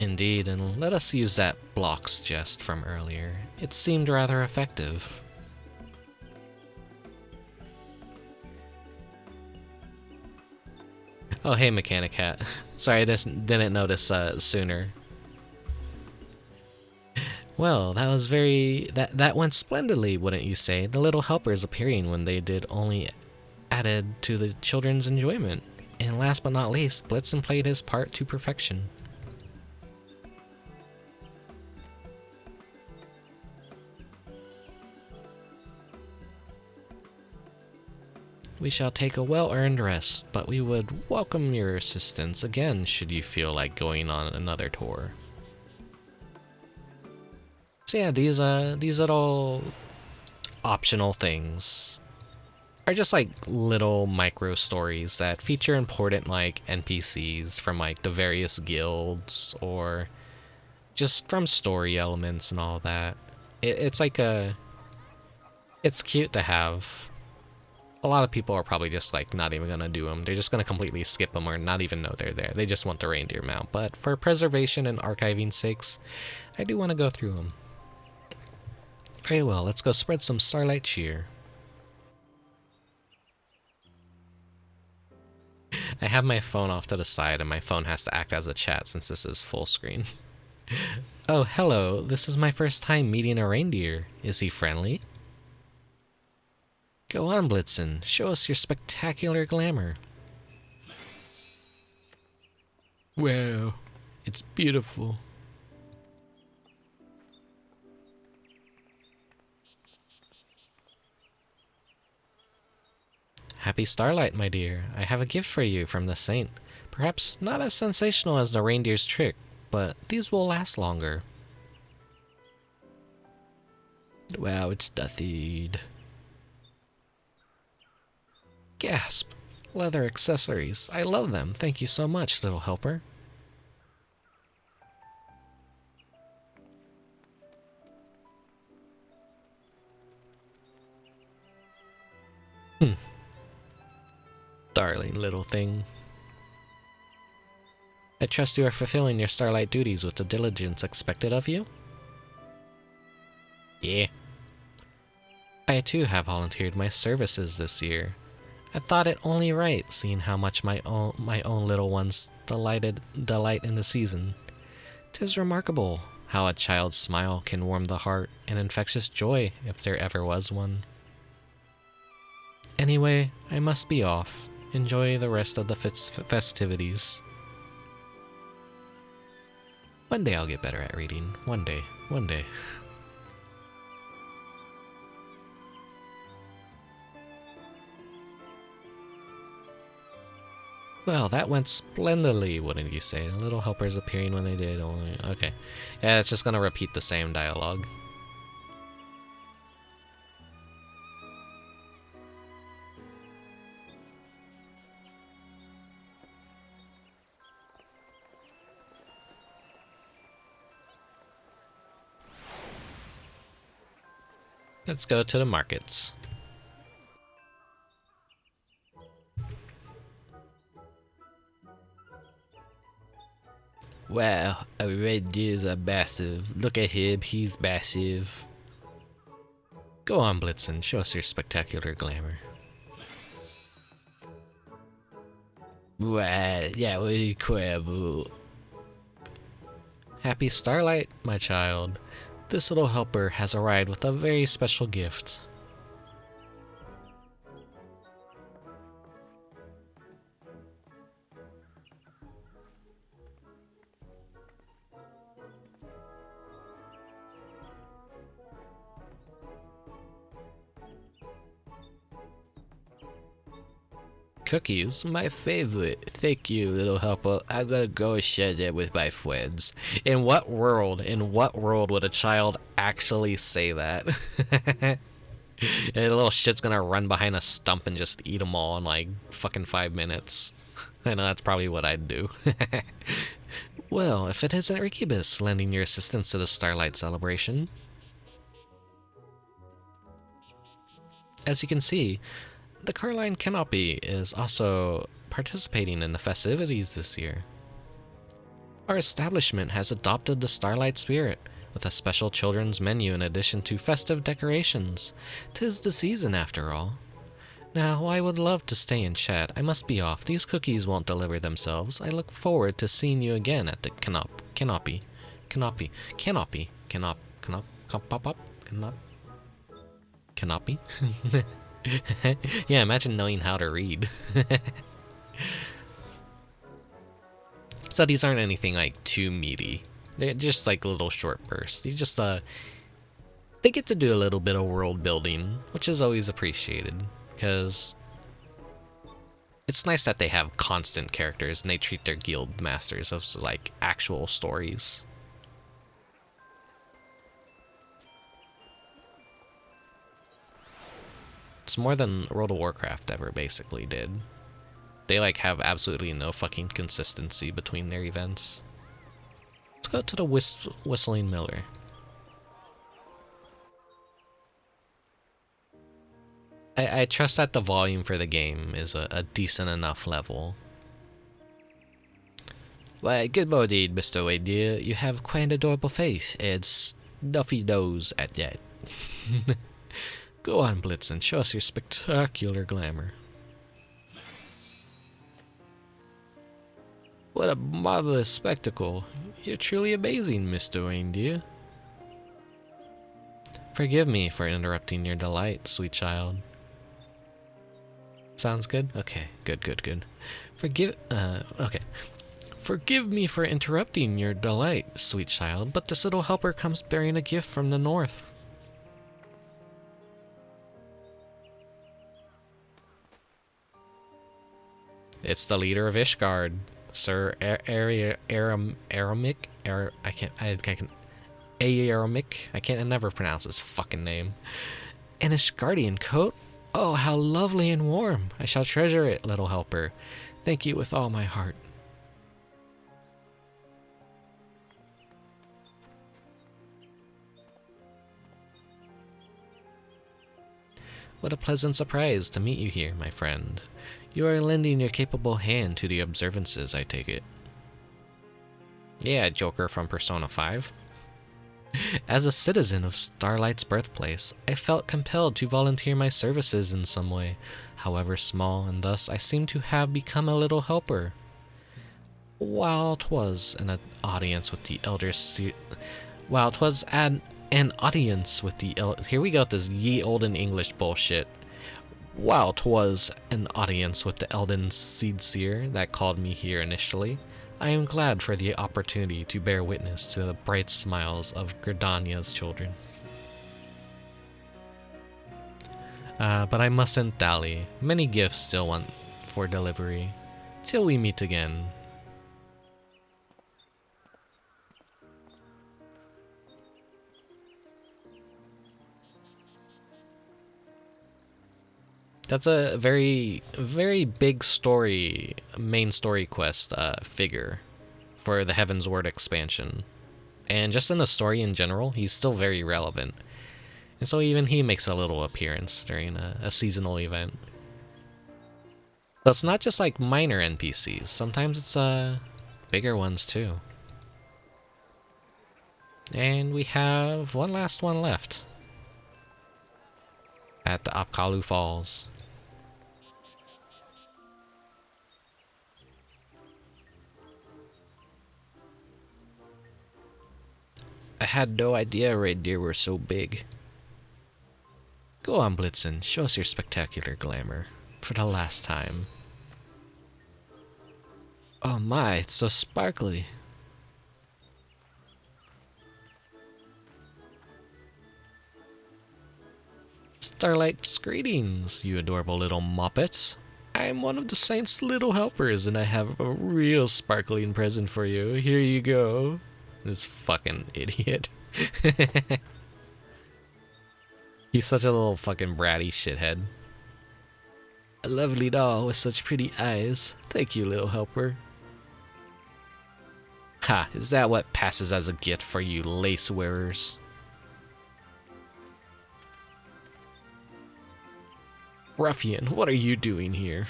Indeed, and let us use that blocks jest from earlier. It seemed rather effective. Oh, hey, Mechanic Hat. Sorry, I just didn't notice sooner. Well, that was that went splendidly, wouldn't you say? The little helpers appearing when they did only added to the children's enjoyment. And last but not least, Blitzen played his part to perfection. We shall take a well-earned rest, but we would welcome your assistance again should you feel like going on another tour. So yeah, these little optional things are just like little micro stories that feature important like NPCs from like the various guilds or just from story elements and all that. It's like it's cute to have. A lot of people are probably just like not even gonna do them. They're just gonna completely skip them or not even know they're there. They just want the reindeer mount. But for preservation and archiving sakes, I do want to go through them. Very well, let's go spread some starlight cheer. I have my phone off to the side and my phone has to act as a chat since this is full screen. Oh, hello. This is my first time meeting a reindeer. Is he friendly? Go on, Blitzen. Show us your spectacular glamour. Wow, it's beautiful. Happy Starlight, my dear. I have a gift for you from the Saint. Perhaps not as sensational as the reindeer's trick, but these will last longer. Wow, it's duthied. Gasp! Leather accessories. I love them. Thank you so much, little helper. Darling little thing. I trust you are fulfilling your Starlight duties with the diligence expected of you? Yeah. I too have volunteered my services this year. I thought it only right, seeing how much my own little ones delight in the season. 'Tis remarkable how a child's smile can warm the heart, an infectious joy if there ever was one. Anyway, I must be off. Enjoy the rest of the festivities. One day I'll get better at reading. One day. One day. Well, that went splendidly, wouldn't you say? Little helpers appearing when they did only... Okay. Yeah, it's just gonna repeat the same dialogue. Let's go to the markets. Wow, a reindeers are massive. Look at him, he's massive. Go on, Blitzen, show us your spectacular glamour. Wow, that was incredible. Happy Starlight, my child. This little helper has arrived with a very special gift. Cookies, my favorite. Thank you, little helper. I'm gonna go share them with my friends. In what world would a child actually say that? And the little shit's gonna run behind a stump and just eat them all in like fucking 5 minutes. I know that's probably what I'd do. Well, if it isn't Rickubus lending your assistance to the Starlight celebration. As you can see, the Carline Canopy is also participating in the festivities this year. Our establishment has adopted the Starlight spirit, with a special children's menu in addition to festive decorations. 'Tis the season after all. Now, I would love to stay and chat. I must be off. These cookies won't deliver themselves. I look forward to seeing you again at the Canopy. Yeah, imagine knowing how to read. So these aren't anything like too meaty. They're just like little short bursts. They just they get to do a little bit of world building, which is always appreciated, because it's nice that they have constant characters and they treat their guild masters as like actual stories. It's more than World of Warcraft ever basically did. They like have absolutely no fucking consistency between their events. Let's go to the Whistling Miller. I trust that the volume for the game is a decent enough level. Why, good morning, Mr. Reindeer. You have quite an adorable face and snuffy nose at that. Go on, Blitzen, show us your spectacular glamour. What a marvelous spectacle. You're truly amazing, Mr. Reindeer. Forgive me for interrupting your delight, sweet child. Sounds good? Okay, good. Okay. Forgive me for interrupting your delight, sweet child, but this little helper comes bearing a gift from the north. It's the leader of Ishgard, Sir Aramic. I can never pronounce his fucking name. An Ishgardian coat? Oh, how lovely and warm. I shall treasure it, little helper. Thank you with all my heart. What a pleasant surprise to meet you here, my friend. You are lending your capable hand to the observances, I take it. Yeah, Joker from Persona 5. As a citizen of Starlight's birthplace, I felt compelled to volunteer my services in some way, however small, and thus I seem to have become a little helper. While 'twas an audience with the here we go with this ye olden English bullshit. While 'twas an audience with the Elden Seedseer that called me here initially, I am glad for the opportunity to bear witness to the bright smiles of Gridania's children. But I mustn't dally. Many gifts still want for delivery. Till we meet again. That's a very big story, main story quest figure for the Heaven's Word expansion. And just in the story in general, he's still very relevant. And so even he makes a little appearance during a seasonal event. So it's not just like minor NPCs, sometimes it's bigger ones too. And we have one last one left. At the Apkalu Falls. I had no idea reindeer were so big. Go on, Blitzen, show us your spectacular glamour. For the last time. Oh my, it's so sparkly. Starlight's greetings, you adorable little moppet. I am one of the Saint's little helpers, and I have a real sparkling present for you. Here you go. This fucking idiot. He's such a little fucking bratty shithead. A lovely doll with such pretty eyes. Thank you, little helper. Ha, is that what passes as a gift for you lace wearers? Ruffian, what are you doing here?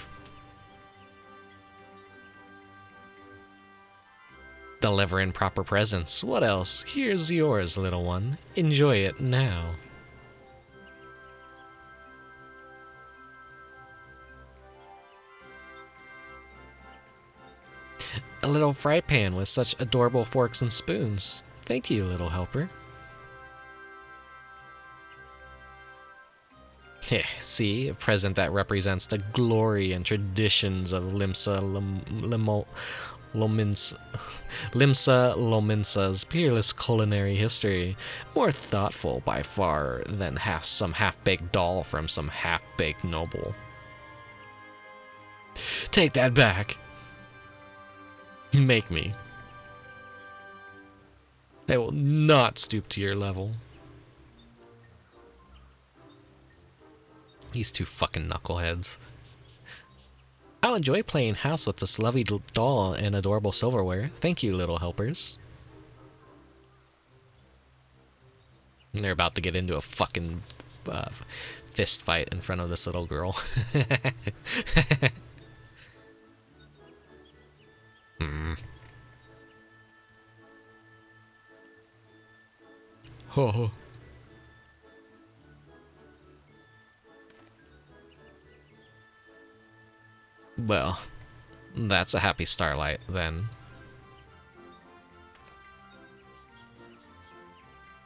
Delivering proper presents. What else? Here's yours, little one. Enjoy it now. A little fry pan with such adorable forks and spoons. Thank you, little helper. See, a present that represents the glory and traditions of Limsa Lominsa's peerless culinary history. More thoughtful by far than some half-baked doll from some half-baked noble. Take that back. Make me. I will not stoop to your level. These two fucking knuckleheads. I'll enjoy playing house with this lovely doll and adorable silverware. Thank you, little helpers. And they're about to get into a fucking fist fight in front of this little girl. Oh. That's a happy Starlight, then.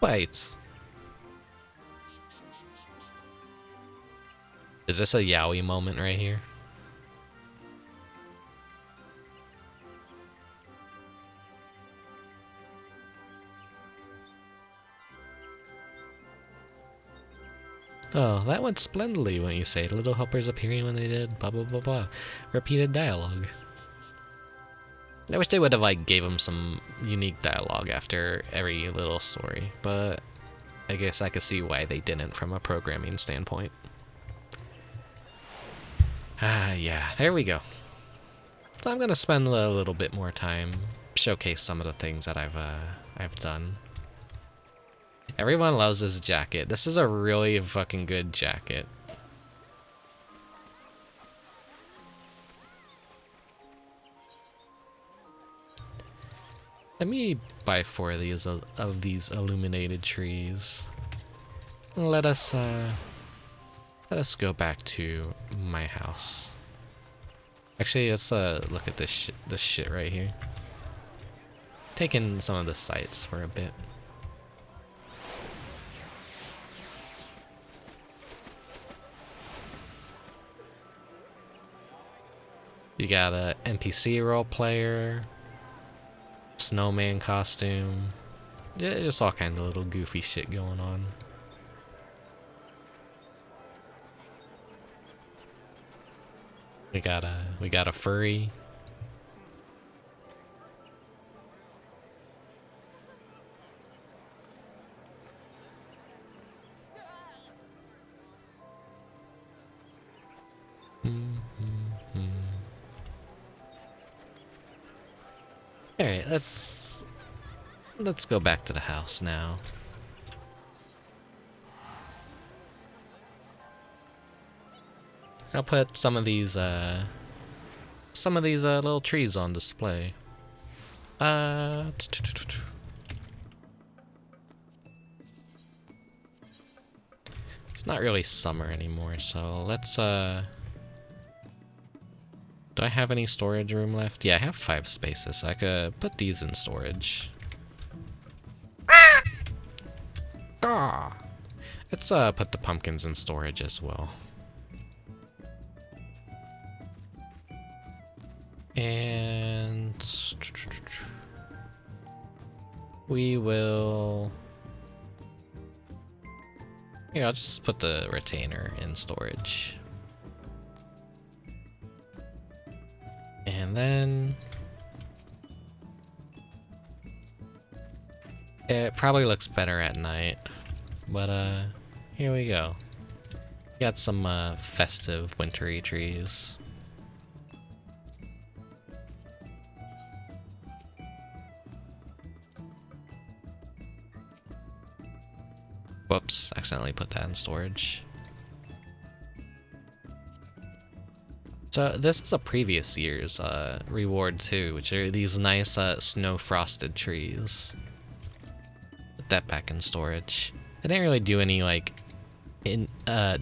Wait. Is this a yaoi moment right here? Oh, that went splendidly when you say little helpers appearing when they did blah blah blah blah. Repeated dialogue. I wish they would have like gave him some unique dialogue after every little story, but I guess I could see why they didn't from a programming standpoint. Yeah, there we go. So I'm gonna spend a little bit more time, showcase some of the things that I've done. Everyone loves this jacket. This is a really fucking good jacket. Let me buy 4 of these illuminated trees. Let us go back to my house. Actually, let's look at this shit right here. Taking some of the sights for a bit. You got a NPC role player, snowman costume, yeah, just all kinds of little goofy shit going on. We got a furry. Alright, let's go back to the house now. I'll put some of these little trees on display. It's not really summer anymore, so let's do I have any storage room left? Yeah, I have 5 spaces, so I could put these in storage. Ah! Let's put the pumpkins in storage as well. And we will... Here, I'll just put the retainer in storage. And then... It probably looks better at night, but here we go. Got some festive wintry trees. Whoops, accidentally put that in storage. So this is a previous year's reward too, which are these nice snow frosted trees. Put that back in storage. I didn't really do any like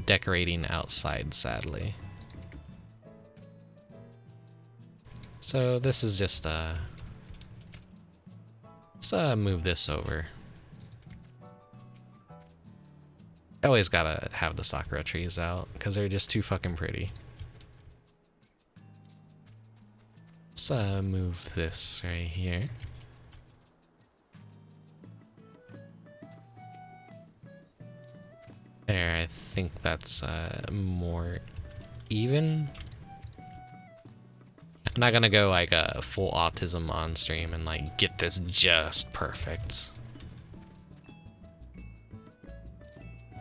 decorating outside, sadly. So this is just let's move this over. I always gotta have the sakura trees out because they're just too fucking pretty. Let's move this right here. There, I think that's more even. I'm not gonna go like a full autism on stream and like get this just perfect.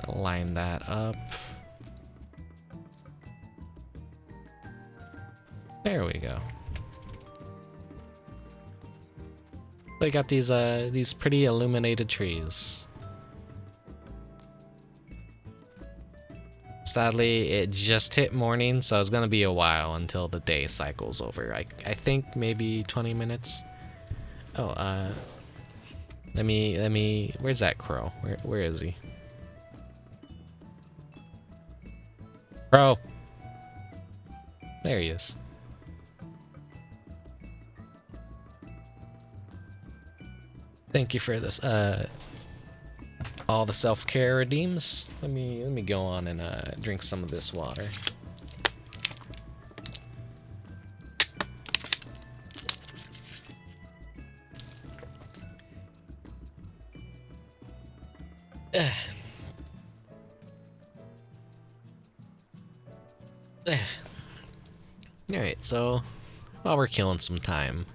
Line that up. There we go. We got these pretty illuminated trees. Sadly, it just hit morning, so it's gonna be a while until the day cycles over. I think maybe 20 minutes. Oh, let me. Where's that crow? Where is he? Crow. There he is. Thank you for this. All the self-care redeems. Let me go on and drink some of this water. Alright, so while we're killing some time,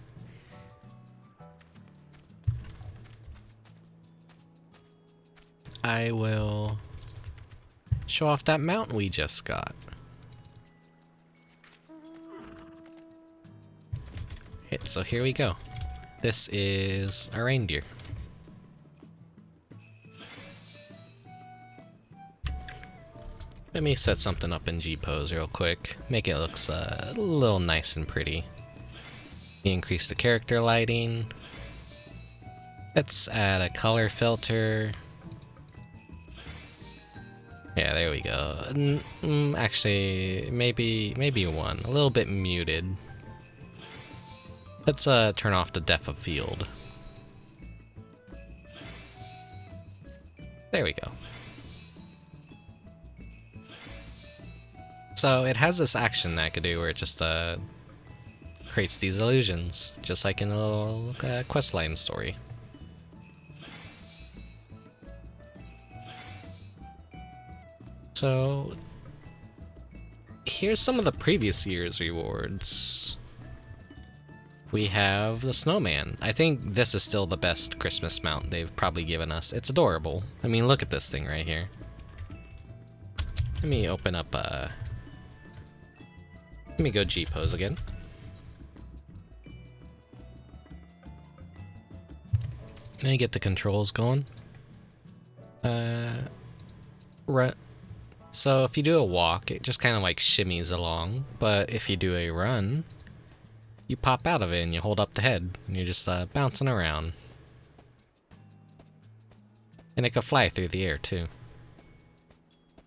I will show off that mount we just got. Okay, so here we go. This is a reindeer. Let me set something up in G-pose real quick. Make it look a little nice and pretty. Increase the character lighting. Let's add a color filter. Yeah, there we go. Actually, maybe one. A little bit muted. Let's turn off the depth of field. There we go. So it has this action that I could do where it just creates these illusions, just like in a little questline story. So here's some of the previous year's rewards. We have the snowman. I think this is still the best Christmas mount they've probably given us. It's adorable. I mean, look at this thing right here. Let me open up let me go G-pose again. Let me get the controls going. Right. So if you do a walk, it just kind of like shimmies along. But if you do a run, you pop out of it and you hold up the head. And you're just bouncing around. And it can fly through the air too.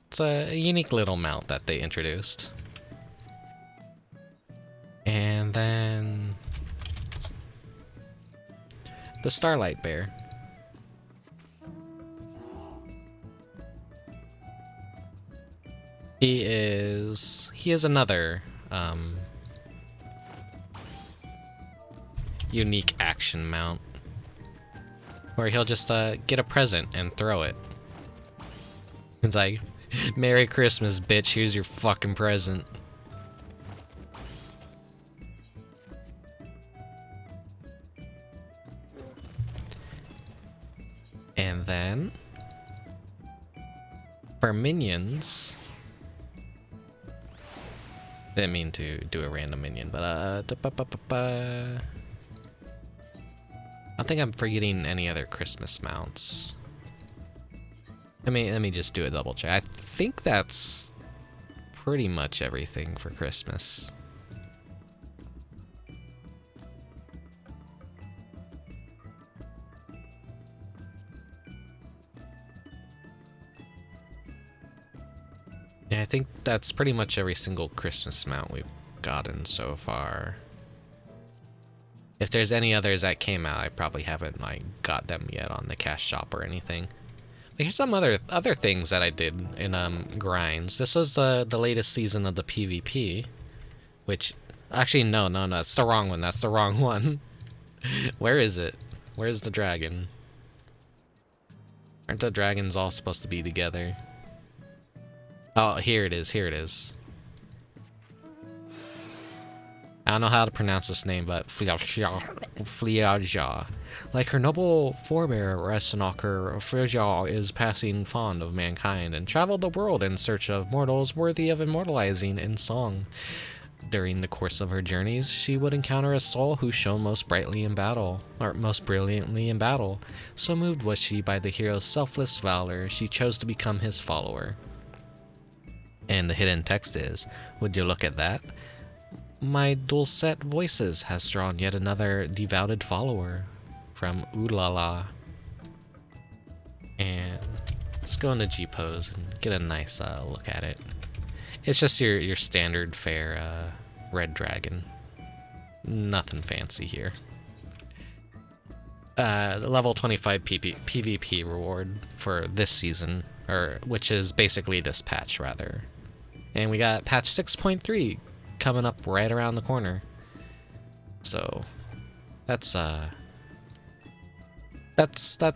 It's a unique little mount that they introduced. And then the Starlight Bear. He is another unique action mount where he'll just get a present and throw it. It's like, Merry Christmas, bitch, here's your fucking present. And then, for minions, didn't mean to do a random minion, but I think I'm forgetting any other Christmas mounts. Let me just do a double check. I think that's pretty much everything for Christmas. Yeah, I think that's pretty much every single Christmas mount we've gotten so far. If there's any others that came out, I probably haven't like got them yet on the cash shop or anything. But here's some other things that I did in grinds. This was the latest season of the PvP, which actually no, it's the wrong one. That's the wrong one. Where is it? Where's the dragon? Aren't the dragons all supposed to be together? Oh, here it is, here it is. I don't know how to pronounce this name, but Fliaja. Like her noble forebear, Resinocker, Fliaja is passing fond of mankind and traveled the world in search of mortals worthy of immortalizing in song. During the course of her journeys, she would encounter a soul who shone most brightly in battle, or most brilliantly in battle. So moved was she by the hero's selfless valor, she chose to become his follower. And the hidden text is, would you look at that? My dulcet voices has drawn yet another devoted follower from Oolala. And let's go into G-pose and get a nice look at it. It's just your standard fare red dragon. Nothing fancy here. level 25 PvP reward for this season, or which is basically this patch rather. And we got patch 6.3 coming up right around the corner. So that's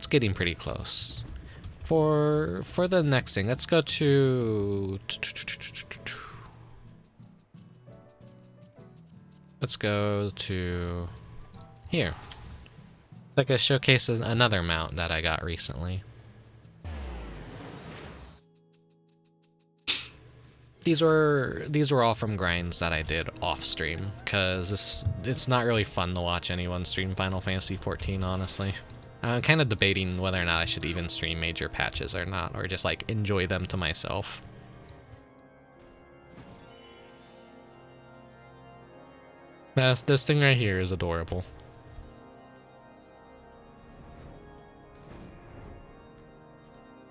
getting pretty close. For the next thing, let's go to here. Like a showcase another mount that I got recently. These were all from grinds that I did off stream, cause it's not really fun to watch anyone stream Final Fantasy XIV, honestly. I'm kind of debating whether or not I should even stream major patches or not, or just like enjoy them to myself. This thing right here is adorable.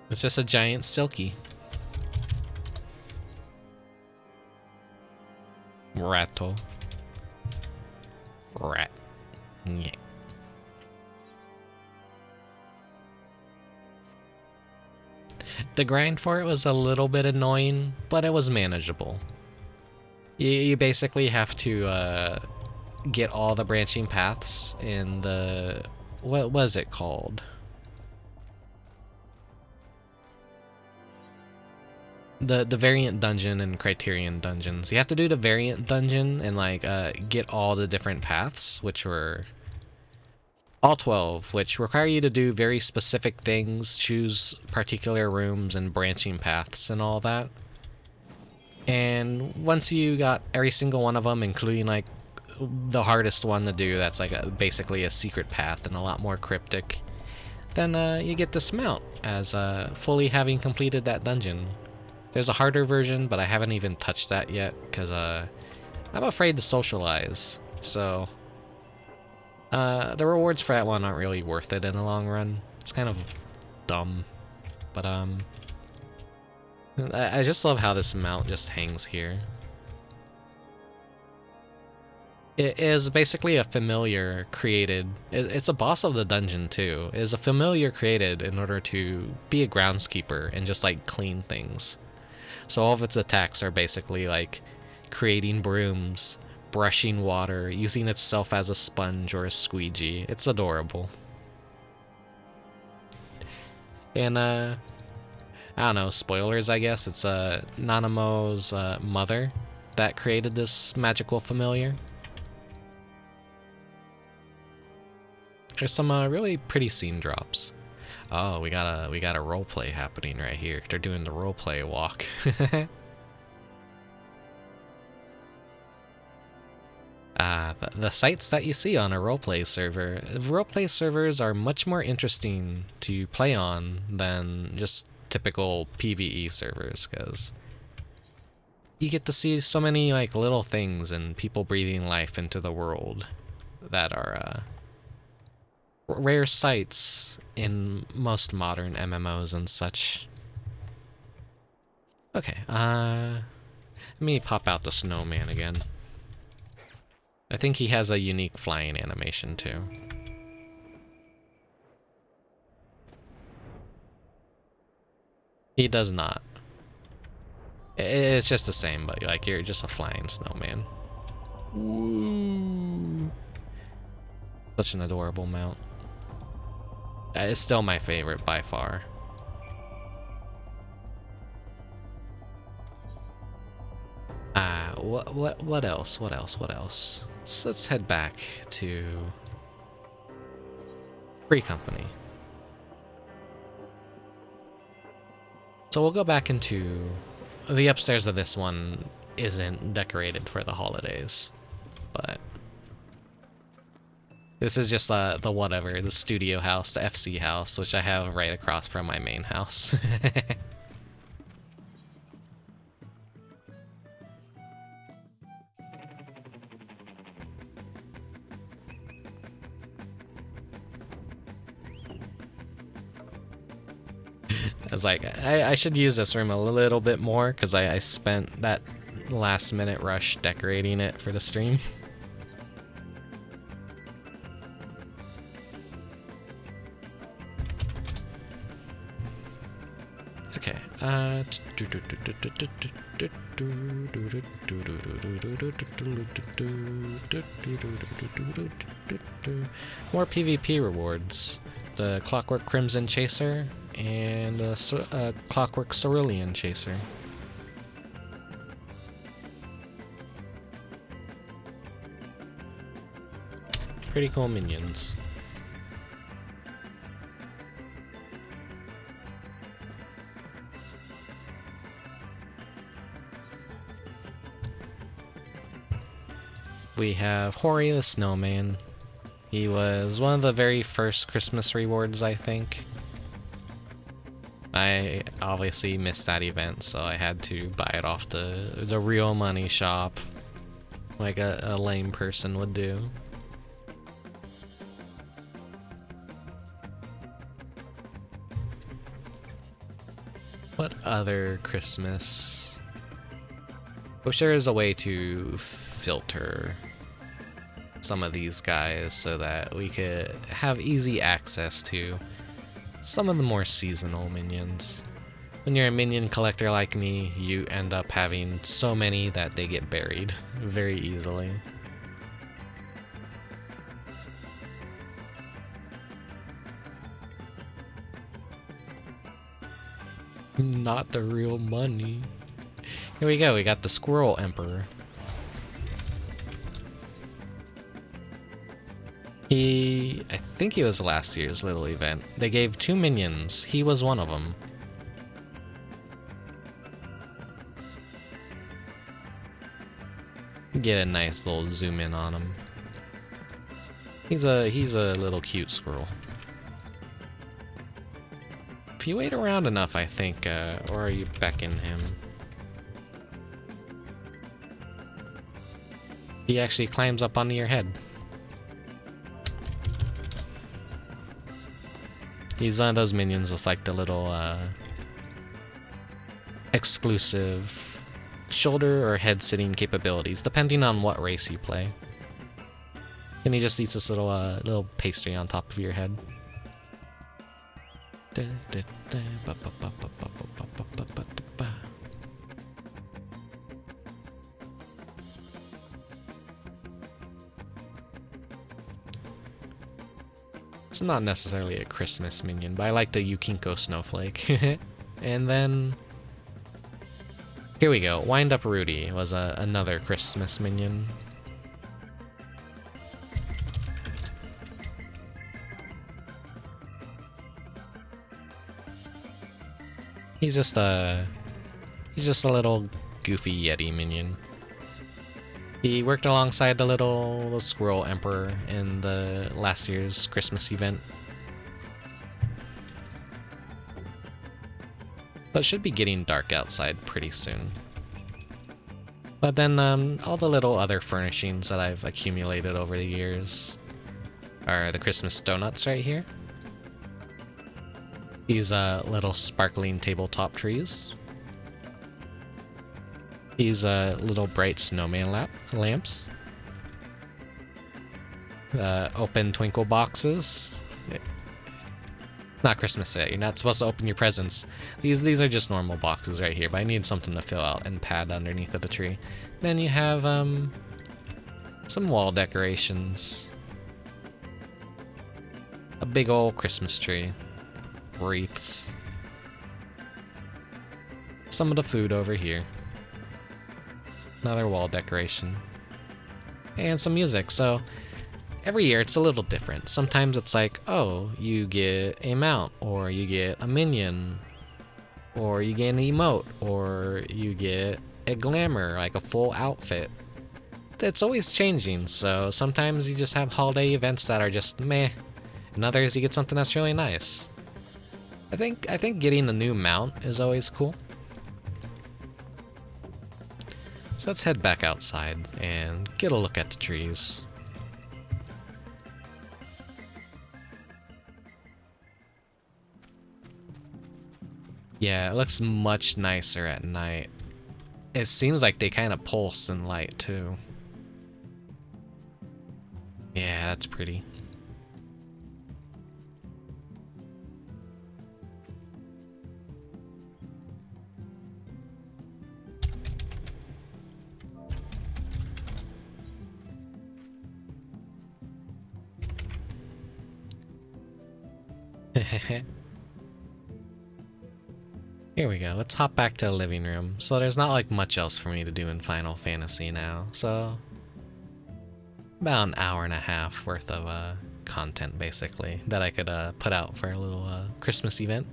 It's just a giant silky. Rattle. Rat. Yeah. The grind for it was a little bit annoying, but it was manageable. You basically have to get all the branching paths in the... what was it called? The variant dungeon and criterion dungeons. You have to do the variant dungeon and like get all the different paths, which were all 12, which require you to do very specific things, choose particular rooms and branching paths and all that. And once you got every single one of them, including like the hardest one to do, that's like basically a secret path and a lot more cryptic, then you get this mount as fully having completed that dungeon. There's a harder version, but I haven't even touched that yet because I'm afraid to socialize. So the rewards for that one aren't really worth it in the long run. It's kind of dumb, but I just love how this mount just hangs here. It is basically a familiar created. It's a boss of the dungeon too. It is a familiar created in order to be a groundskeeper and just like clean things. So all of its attacks are basically like creating brooms, brushing water, using itself as a sponge or a squeegee. It's adorable. And I don't know, spoilers I guess. It's Nanamo's mother that created this magical familiar. There's some really pretty scene drops. Oh, we got a roleplay happening right here. They're doing the roleplay walk. The sights that you see on a roleplay server. Roleplay servers are much more interesting to play on than just typical PvE servers, because you get to see so many like little things and people breathing life into the world that are rare sights in most modern MMOs and such. Okay, let me pop out the snowman again. I think he has a unique flying animation too. He does not. It's just the same, but like you're just a flying snowman. Woo! Such an adorable mount. It's still my favorite by far. What else? What else? Let's head back to Free Company. So we'll go back into the upstairs of this one. Isn't decorated for the holidays, but this is just the whatever, the studio house, the FC house, which I have right across from my main house. I was like, I should use this room a little bit more because I spent that last minute rush decorating it for the stream. Okay. More PvP rewards. The Clockwork Crimson Chaser and the Clockwork Cerulean Chaser. Pretty cool minions. We have Hori the Snowman. He was one of the very first Christmas rewards, I think. I obviously missed that event, so I had to buy it off the real money shop, like a lame person would do. What other Christmas? Wish there is a way to filter some of these guys so that we could have easy access to some of the more seasonal minions. When you're a minion collector like me, you end up having so many that they get buried very easily. Not the real money. Here we go, we got the Squirrel Emperor. I think he was last year's little event. They gave 2 minions. He was one of them. Get a nice little zoom in on him. He's a little cute squirrel. If you wait around enough, I think, or you beckon him. He actually climbs up onto your head. He's one of those minions with like the little exclusive shoulder or head sitting capabilities, depending on what race you play. And he just eats this little pastry on top of your head. It's not necessarily a Christmas minion, but I like the Yukinko Snowflake. And then here we go. Wind Up Rudy was another Christmas minion. He's just a little goofy Yeti minion. He worked alongside the little Squirrel Emperor in the last year's Christmas event. So it should be getting dark outside pretty soon. But then all the little other furnishings that I've accumulated over the years are the Christmas donuts right here. These little sparkling tabletop trees. These little bright snowman lamps. Open twinkle boxes. Not Christmas yet. You're not supposed to open your presents. These are just normal boxes right here, but I need something to fill out and pad underneath of the tree. Then you have some wall decorations. A big old Christmas tree. Wreaths. Some of the food over here. Another wall decoration. And some music. So every year it's a little different. Sometimes it's like, oh, you get a mount, or you get a minion, or you get an emote, or you get a glamour, like a full outfit. It's always changing, so sometimes you just have holiday events that are just meh, and others you get something that's really nice. I think getting a new mount is always cool. So let's head back outside and get a look at the trees. Yeah, it looks much nicer at night. It seems like they kind of pulse in light too. Yeah, that's pretty. Here we go. Let's hop back to the living room. So there's not like much else for me to do in Final Fantasy now. So about an hour and a half worth of content basically that I could put out for a little Christmas event.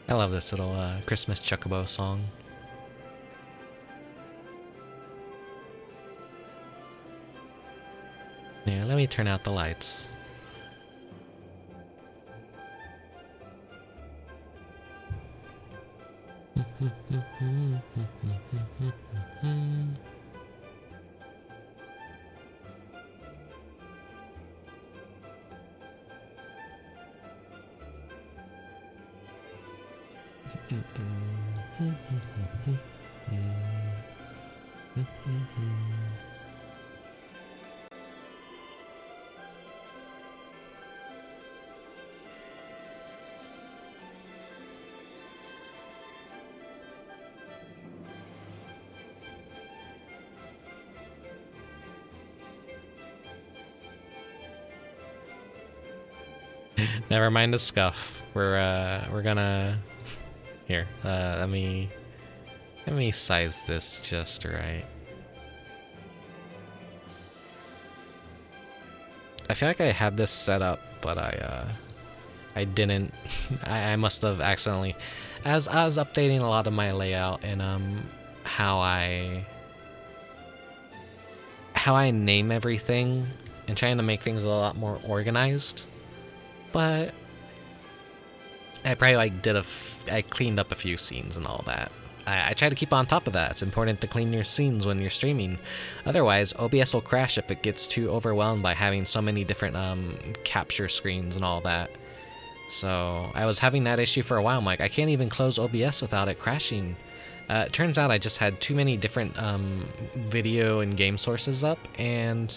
I love this little Christmas Chocobo song. Yeah, let me turn out the lights. Never mind the scuff. We're gonna here. Let me size this just right. I feel like I had this set up, but I didn't. I must have accidentally, as I was updating a lot of my layout and how I name everything and trying to make things a lot more organized. But I probably like I cleaned up a few scenes and all that. I try to keep on top of that. It's important to clean your scenes when you're streaming. Otherwise, OBS will crash if it gets too overwhelmed by having so many different capture screens and all that. So I was having that issue for a while. I'm like, I can't even close OBS without it crashing. It turns out I just had too many different video and game sources up, and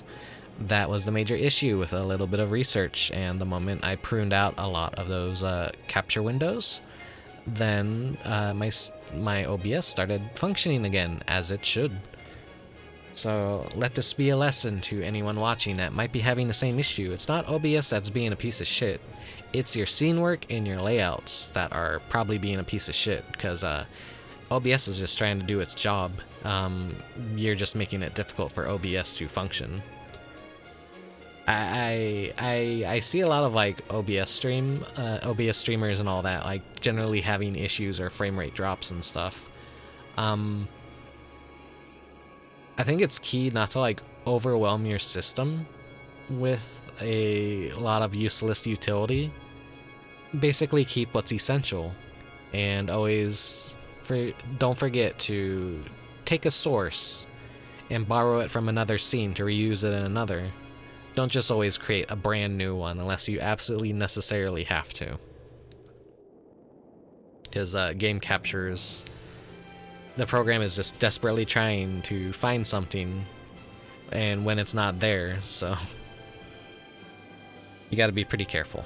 that was the major issue. With a little bit of research, and the moment I pruned out a lot of those capture windows, then my OBS started functioning again as it should. So let this be a lesson to anyone watching that might be having the same issue. It's not OBS that's being a piece of shit. It's your scene work and your layouts that are probably being a piece of shit, because OBS is just trying to do its job. You're just making it difficult for OBS to function. I see a lot of like OBS streamers and all that, like generally having issues or frame rate drops and stuff. I think it's key not to like overwhelm your system with a lot of useless utility. Basically keep what's essential, and always don't forget to take a source and borrow it from another scene to reuse it in another. Don't just always create a brand new one unless you absolutely necessarily have to. Because game captures, the program is just desperately trying to find something, and when it's not there, so you gotta be pretty careful.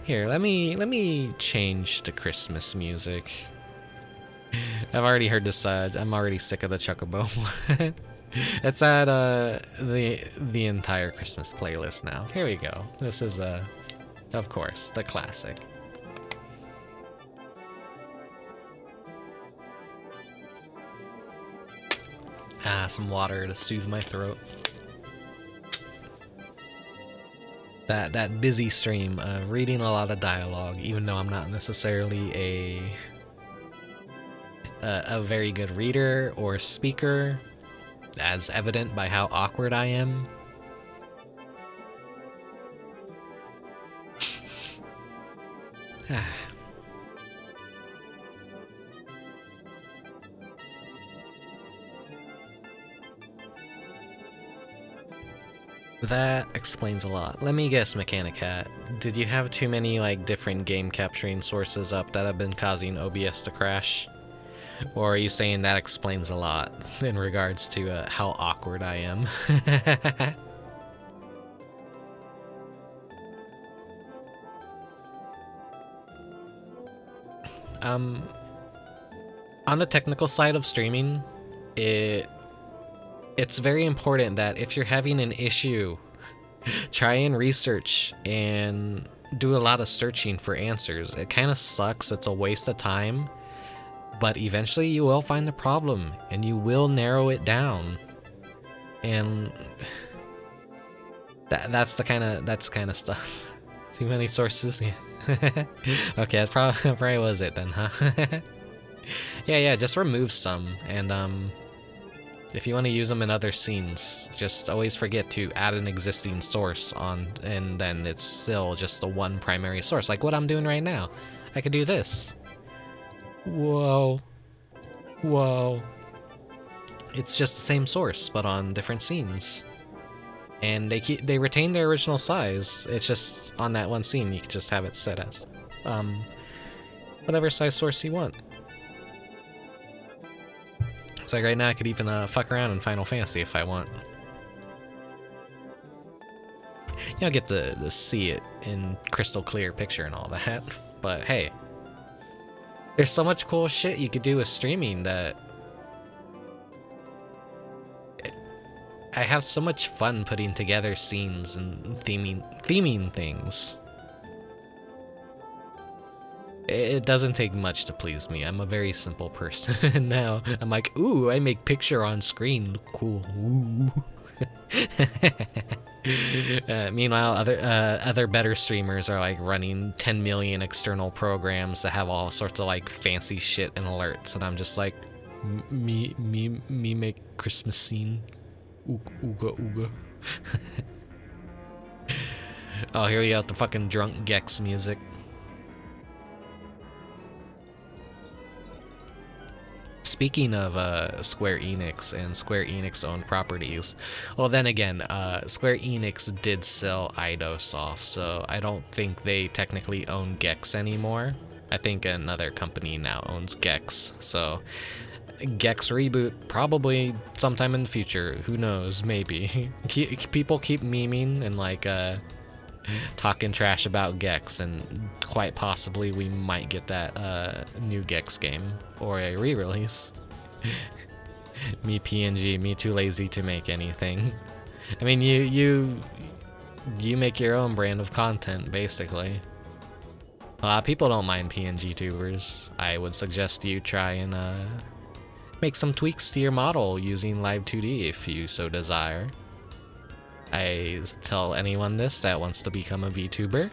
Here, let me change to Christmas music. I've already heard this, I'm already sick of the Chocobo. Let's add the entire Christmas playlist now. Here we go. This is of course, the classic. Some water to soothe my throat. That busy stream, reading a lot of dialogue, even though I'm not necessarily a very good reader or speaker, as evident by how awkward I am. That explains a lot. Let me guess, Mechanic Hat. Did you have too many like different game capturing sources up that have been causing OBS to crash? Or are you saying that explains a lot in regards to how awkward I am? On the technical side of streaming, it's very important that if you're having an issue, try and research and do a lot of searching for answers. It kind of sucks, it's a waste of time, but eventually you will find the problem and you will narrow it down. And that's kind of stuff. Too many sources? Yeah. Okay, that probably was it then, huh? Yeah, just remove some, and if you want to use them in other scenes, just always forget to add an existing source on, and then it's still just the one primary source, like what I'm doing right now. I could do this. Whoa. It's just the same source, but on different scenes. And they retain their original size. It's just on that one scene you can just have it set as whatever size source you want. It's like right now I could even fuck around in Final Fantasy if I want. You'll get to see it in crystal clear picture and all that, but hey, there's so much cool shit you could do with streaming that I have so much fun putting together scenes and theming things. It doesn't take much to please me. I'm a very simple person. Now I'm like, ooh, I make picture on screen. Cool. Ooh. Meanwhile, other better streamers are like running 10 million external programs that have all sorts of like fancy shit and alerts, and I'm just like, me make Christmas scene. Ooga. Oh, here we got the fucking drunk Gex music. Speaking of Square Enix and Square Enix owned properties, well then again, Square Enix did sell Eidos, so I don't think they technically own Gex anymore. I think another company now owns Gex, so Gex reboot probably sometime in the future. Who knows? Maybe. People keep memeing and like talking trash about Gex, and quite possibly we might get that new Gex game or a re-release. Me PNG, me too lazy to make anything. I mean, you make your own brand of content basically. People don't mind PNG tubers. I would suggest you try and make some tweaks to your model using Live 2D if you so desire. I tell anyone this that wants to become a VTuber,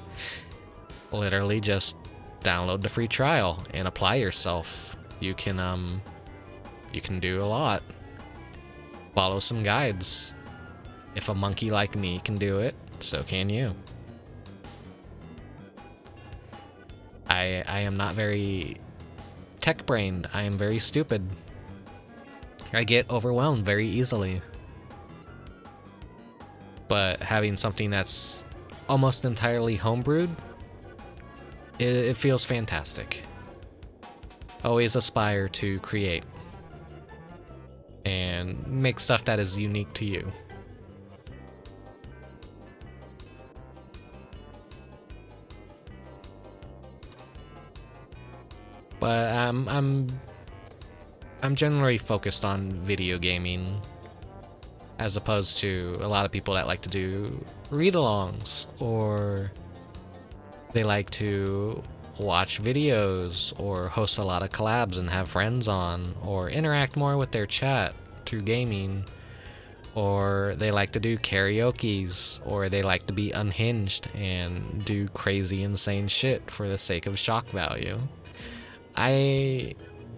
literally just download the free trial and apply yourself. You can do a lot. Follow some guides. If a monkey like me can do it, so can you. I am not very tech-brained. I am very stupid. I get overwhelmed very easily. But having something that's almost entirely homebrewed, it feels fantastic. Always aspire to create and make stuff that is unique to you. But I'm generally focused on video gaming, as opposed to a lot of people that like to do read-alongs, or they like to watch videos, or host a lot of collabs and have friends on, or interact more with their chat through gaming, or they like to do karaoke's, or they like to be unhinged and do crazy insane shit for the sake of shock value. I'm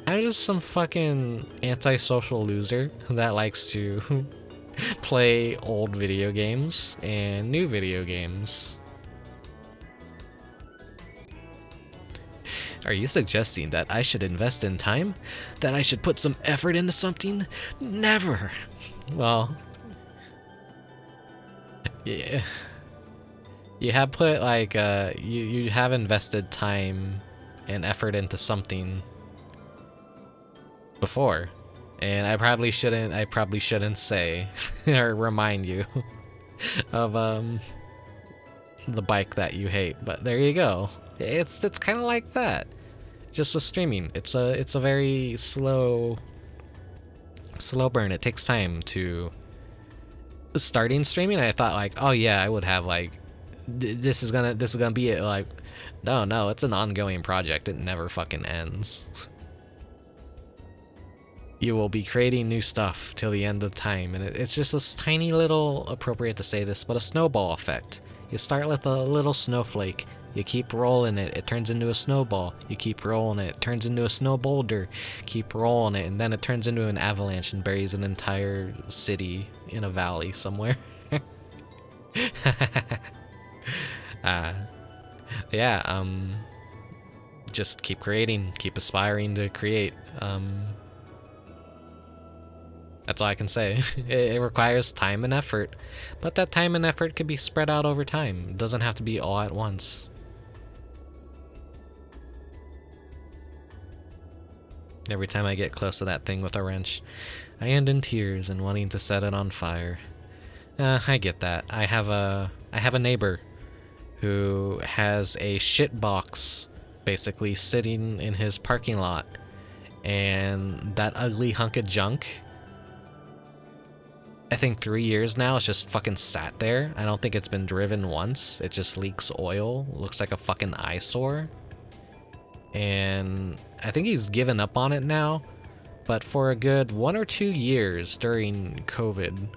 just some fucking antisocial loser that likes to play old video games and new video games. Are you suggesting that I should invest in time? That I should put some effort into something? Never! Well, yeah. You have put like, you have invested time and effort into something. before. And I probably shouldn't say or remind you of the bike that you hate, but there you go. It's kind of like that. Just with streaming, it's a very slow burn. It takes time to starting streaming. I thought like, oh yeah, I would have like this is gonna be it. Like, no, it's an ongoing project. It never fucking ends. You will be creating new stuff till the end of time, and it's just this tiny little, appropriate to say this, but a snowball effect. You start with a little snowflake, you keep rolling it, it turns into a snowball. You keep rolling it, it turns into a snow boulder. Keep rolling it, and then it turns into an avalanche and buries an entire city in a valley somewhere. Yeah, just keep creating, keep aspiring to create. That's all I can say. It requires time and effort, but that time and effort could be spread out over time. It doesn't have to be all at once. Every time I get close to that thing with a wrench, I end in tears and wanting to set it on fire. I get that. I have a neighbor who has a shit box basically sitting in his parking lot, and that ugly hunk of junk, I think 3 years now, it's just fucking sat there. I don't think it's been driven once. It just leaks oil. Looks like a fucking eyesore. And I think he's given up on it now. But for a good 1 or 2 years during COVID,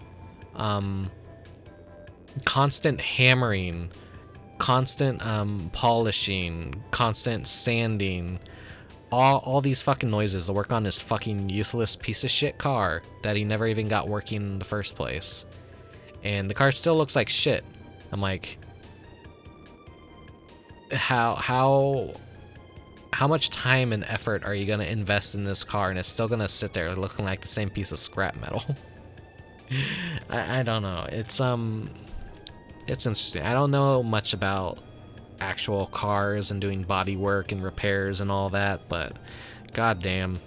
constant hammering, constant polishing, constant sanding, all these fucking noises to work on this fucking useless piece of shit car that he never even got working in the first place. And the car still looks like shit. I'm like, how much time and effort are you gonna invest in this car and it's still gonna sit there looking like the same piece of scrap metal? I don't know. It's interesting. I don't know much about actual cars and doing body work and repairs and all that, but goddamn,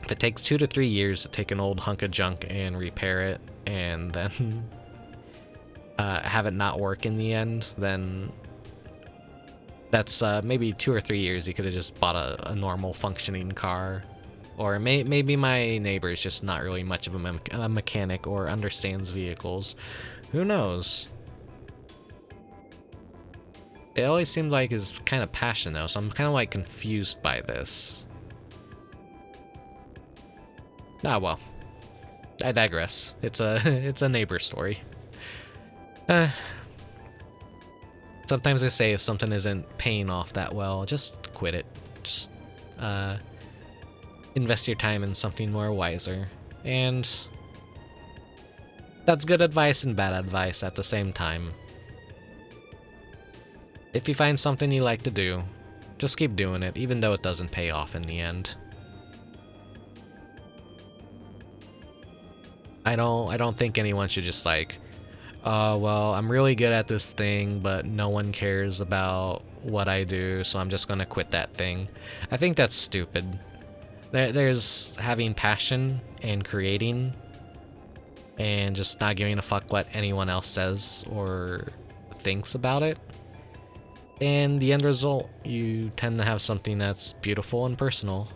if it takes 2 to 3 years to take an old hunk of junk and repair it and then have it not work in the end, then that's maybe 2 or 3 years you could have just bought a normal functioning car. Or maybe my neighbor is just not really much of a mechanic or understands vehicles. Who knows? It always seemed like his kind of passion though, so I'm kind of like confused by this. Ah well, I digress. It's a neighbor story. Sometimes they say if something isn't paying off that well, just quit it. Just invest your time in something more wiser. And that's good advice and bad advice at the same time. If you find something you like to do, just keep doing it, even though it doesn't pay off in the end. I don't think anyone should just like, oh, well, I'm really good at this thing, but no one cares about what I do, so I'm just gonna quit that thing. I think that's stupid. There's having passion and creating, and just not giving a fuck what anyone else says or thinks about it. And the end result, you tend to have something that's beautiful and personal.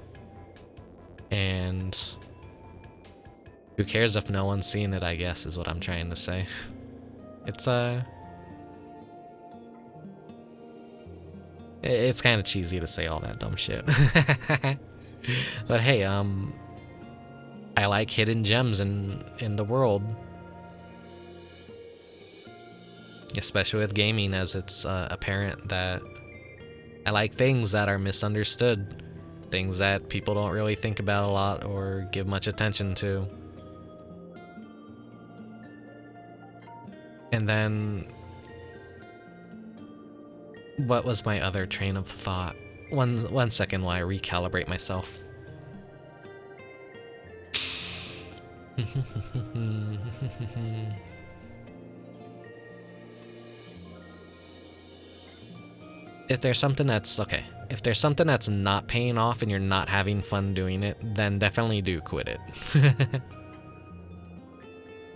And who cares if no one's seeing it, I guess, is what I'm trying to say. It's it's kind of cheesy to say all that dumb shit. But hey, I like hidden gems in the world. Especially with gaming, as it's apparent that I like things that are misunderstood. Things that people don't really think about a lot or give much attention to. And then, what was my other train of thought? One second while I recalibrate myself. if there's something that's okay, if there's something that's not paying off and you're not having fun doing it, then definitely do quit it.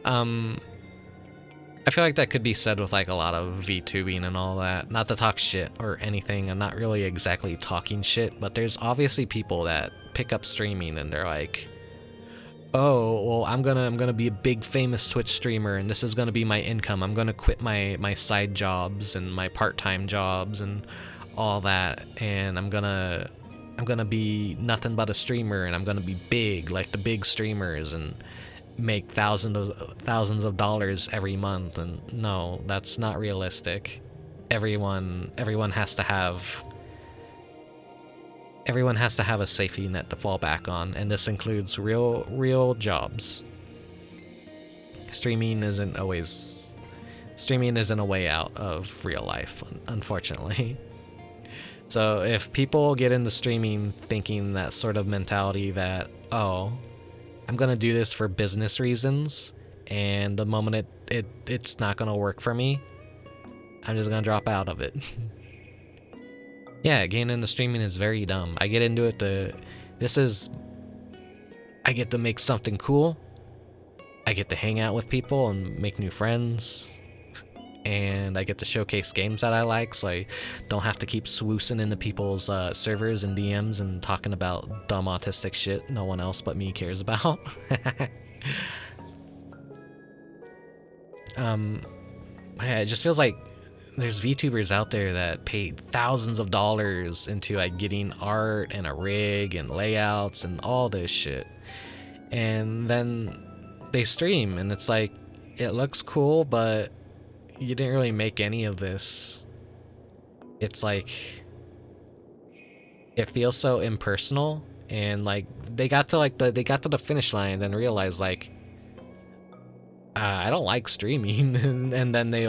I feel like that could be said with like a lot of VTubing and all that. Not to talk shit or anything, I'm not really exactly talking shit, but there's obviously people that pick up streaming and they're like, oh, well, I'm gonna be a big famous Twitch streamer and this is gonna be my income. I'm gonna quit my side jobs and my part-time jobs and all that, and I'm gonna be nothing but a streamer, and I'm gonna be big like the big streamers and make thousands of dollars every month. And no, that's not realistic. Everyone has to have a safety net to fall back on, and this includes real jobs. Streaming isn't a way out of real life, unfortunately. So if people get into streaming thinking that sort of mentality that, oh, I'm gonna do this for business reasons, and the moment it's not gonna work for me, I'm just gonna drop out of it. Yeah, getting into streaming is very dumb. I get into it I get to make something cool. I get to hang out with people and make new friends. And I get to showcase games that I like, so I don't have to keep swoosing into people's servers and DMs and talking about dumb autistic shit no one else but me cares about. Yeah, it just feels like there's VTubers out there that pay thousands of dollars into like getting art and a rig and layouts and all this shit, and then they stream and it's like, it looks cool, but you didn't really make any of this. It's like, it feels so impersonal, and like they got to the finish line and then realized like, I don't like streaming. And then they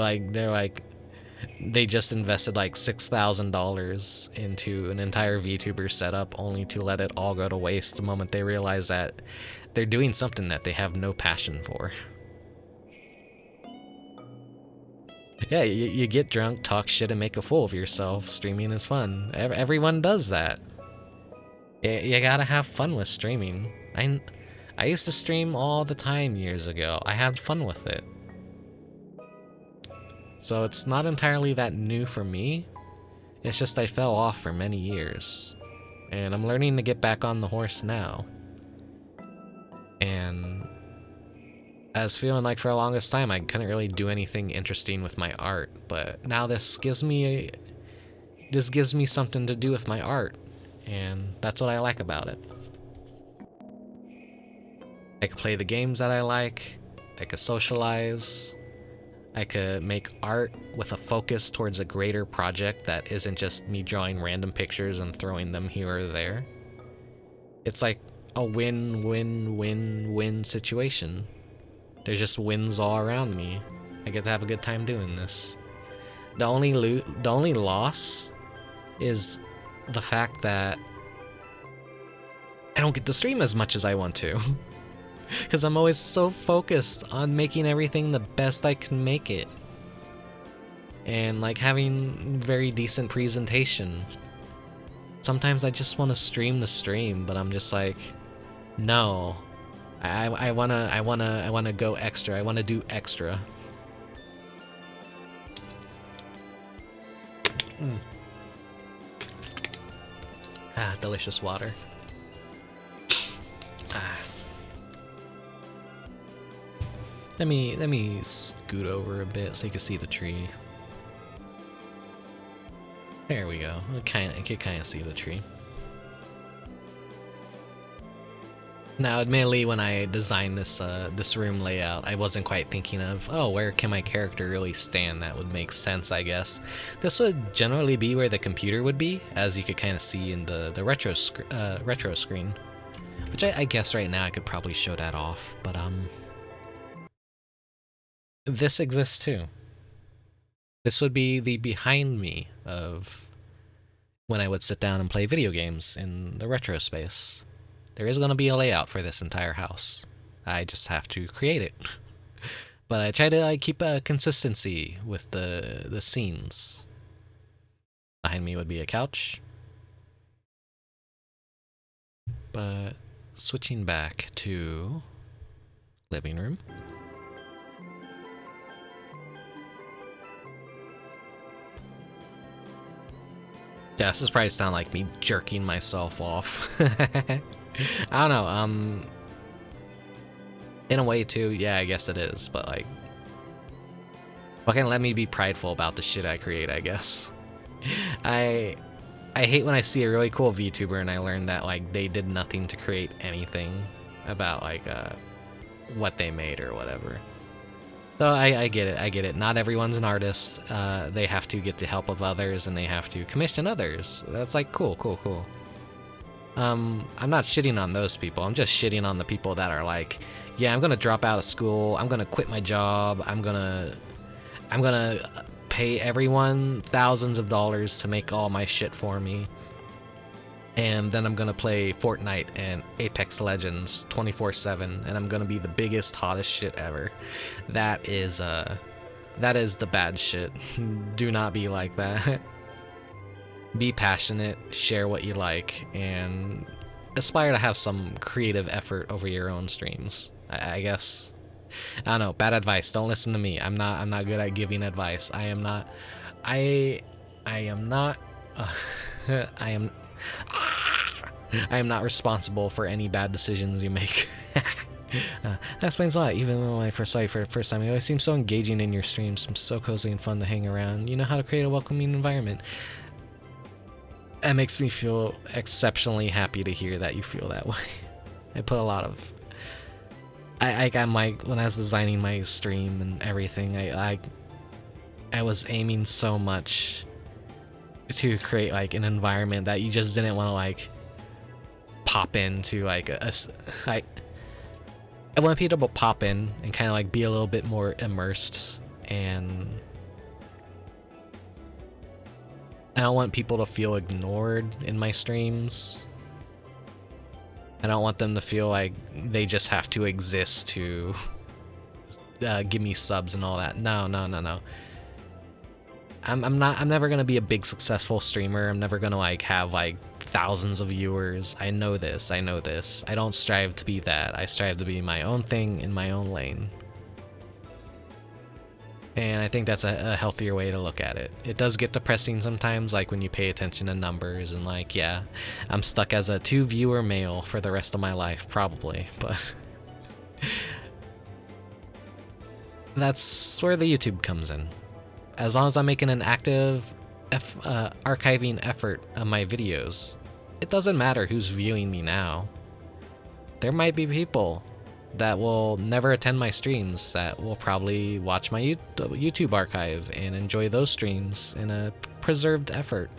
just invested like $6,000 into an entire VTuber setup only to let it all go to waste the moment they realize that they're doing something that they have no passion for. Yeah, you get drunk, talk shit, and make a fool of yourself. Streaming is fun. Everyone does that. You gotta have fun with streaming. I used to stream all the time years ago. I had fun with it. So it's not entirely that new for me. It's just I fell off for many years. And I'm learning to get back on the horse now. And I was feeling like for the longest time I couldn't really do anything interesting with my art, but now this gives me something to do with my art, and that's what I like about it. I could play the games that I like, I could socialize, I could make art with a focus towards a greater project that isn't just me drawing random pictures and throwing them here or there. It's like a win-win-win-win situation. There's just wins all around me. I get to have a good time doing this. The only loss is the fact that I don't get to stream as much as I want to. Because I'm always so focused on making everything the best I can make it. And like having very decent presentation. Sometimes I just want to stream the stream, but I'm just like, no. I wanna go extra. I wanna do extra. Ah, delicious water. Ah. Let me scoot over a bit so you can see the tree. There we go. I can kind of see the tree. Now, admittedly, when I designed this this room layout, I wasn't quite thinking of, oh, where can my character really stand? That would make sense, I guess. This would generally be where the computer would be, as you could kind of see in the retro screen. Which I guess right now I could probably show that off, but this exists too. This would be the behind me of when I would sit down and play video games in the retro space. There is going to be a layout for this entire house. I just have to create it. But I try to keep a consistency with the scenes. Behind me would be a couch. But switching back to living room. Yeah, this is probably sound like me jerking myself off. I don't know, in a way too, yeah, I guess it is, but like, fucking let me be prideful about the shit I create, I guess. I hate when I see a really cool VTuber and I learn that like they did nothing to create anything about like what they made or whatever. So I get it. Not everyone's an artist. They have to get the help of others and they have to commission others. That's like cool. I'm not shitting on those people. I'm just shitting on the people that are like, yeah, I'm gonna drop out of school. I'm gonna quit my job. I'm gonna pay everyone thousands of dollars to make all my shit for me. And then I'm gonna play Fortnite and Apex Legends 24/7, and I'm gonna be the biggest, hottest shit ever. That is the bad shit. Do not be like that. Be passionate, share what you like, and aspire to have some creative effort over your own streams. I guess. I don't know. Bad advice. Don't listen to me. I'm not good at giving advice. I am not. I am not responsible for any bad decisions you make. That explains a lot. Even when I first saw you for the first time, you always seem so engaging in your streams. It's so cozy and fun to hang around. You know how to create a welcoming environment. It makes me feel exceptionally happy to hear that you feel that way. I put a lot of... I got my... When I was designing my stream and everything, I was aiming so much to create like an environment that you just didn't want to like pop into like I want people to pop in and kind of like be a little bit more immersed, and I don't want people to feel ignored in my streams. I don't want them to feel like they just have to exist to give me subs and all that. No. I'm never gonna be a big successful streamer. I'm never gonna like have like thousands of viewers. I know this. I don't strive to be that. I strive to be my own thing in my own lane. And I think that's a healthier way to look at it. It does get depressing sometimes, like when you pay attention to numbers and like, yeah, I'm stuck as a 2-viewer male for the rest of my life, probably, but that's where the YouTube comes in. As long as I'm making an active archiving effort on my videos, it doesn't matter who's viewing me now. There might be people that will never attend my streams that will probably watch my YouTube archive and enjoy those streams in a preserved effort.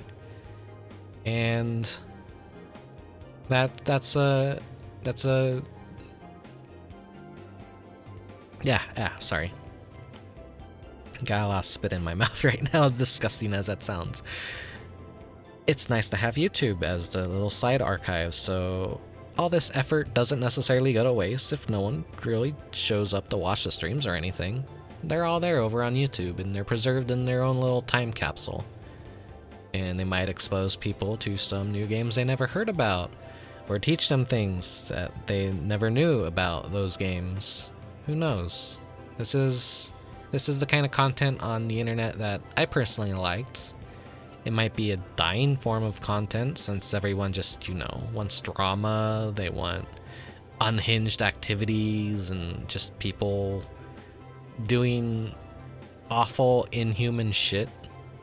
And that's a sorry. Got a lot of spit in my mouth right now, as disgusting as that sounds. It's nice to have YouTube as the little side archive, so all this effort doesn't necessarily go to waste if no one really shows up to watch the streams or anything. They're all there over on YouTube, and they're preserved in their own little time capsule. And they might expose people to some new games they never heard about, or teach them things that they never knew about those games. Who knows? This is the kind of content on the internet that I personally liked. It might be a dying form of content since everyone just, wants drama, they want unhinged activities and just people doing awful, inhuman shit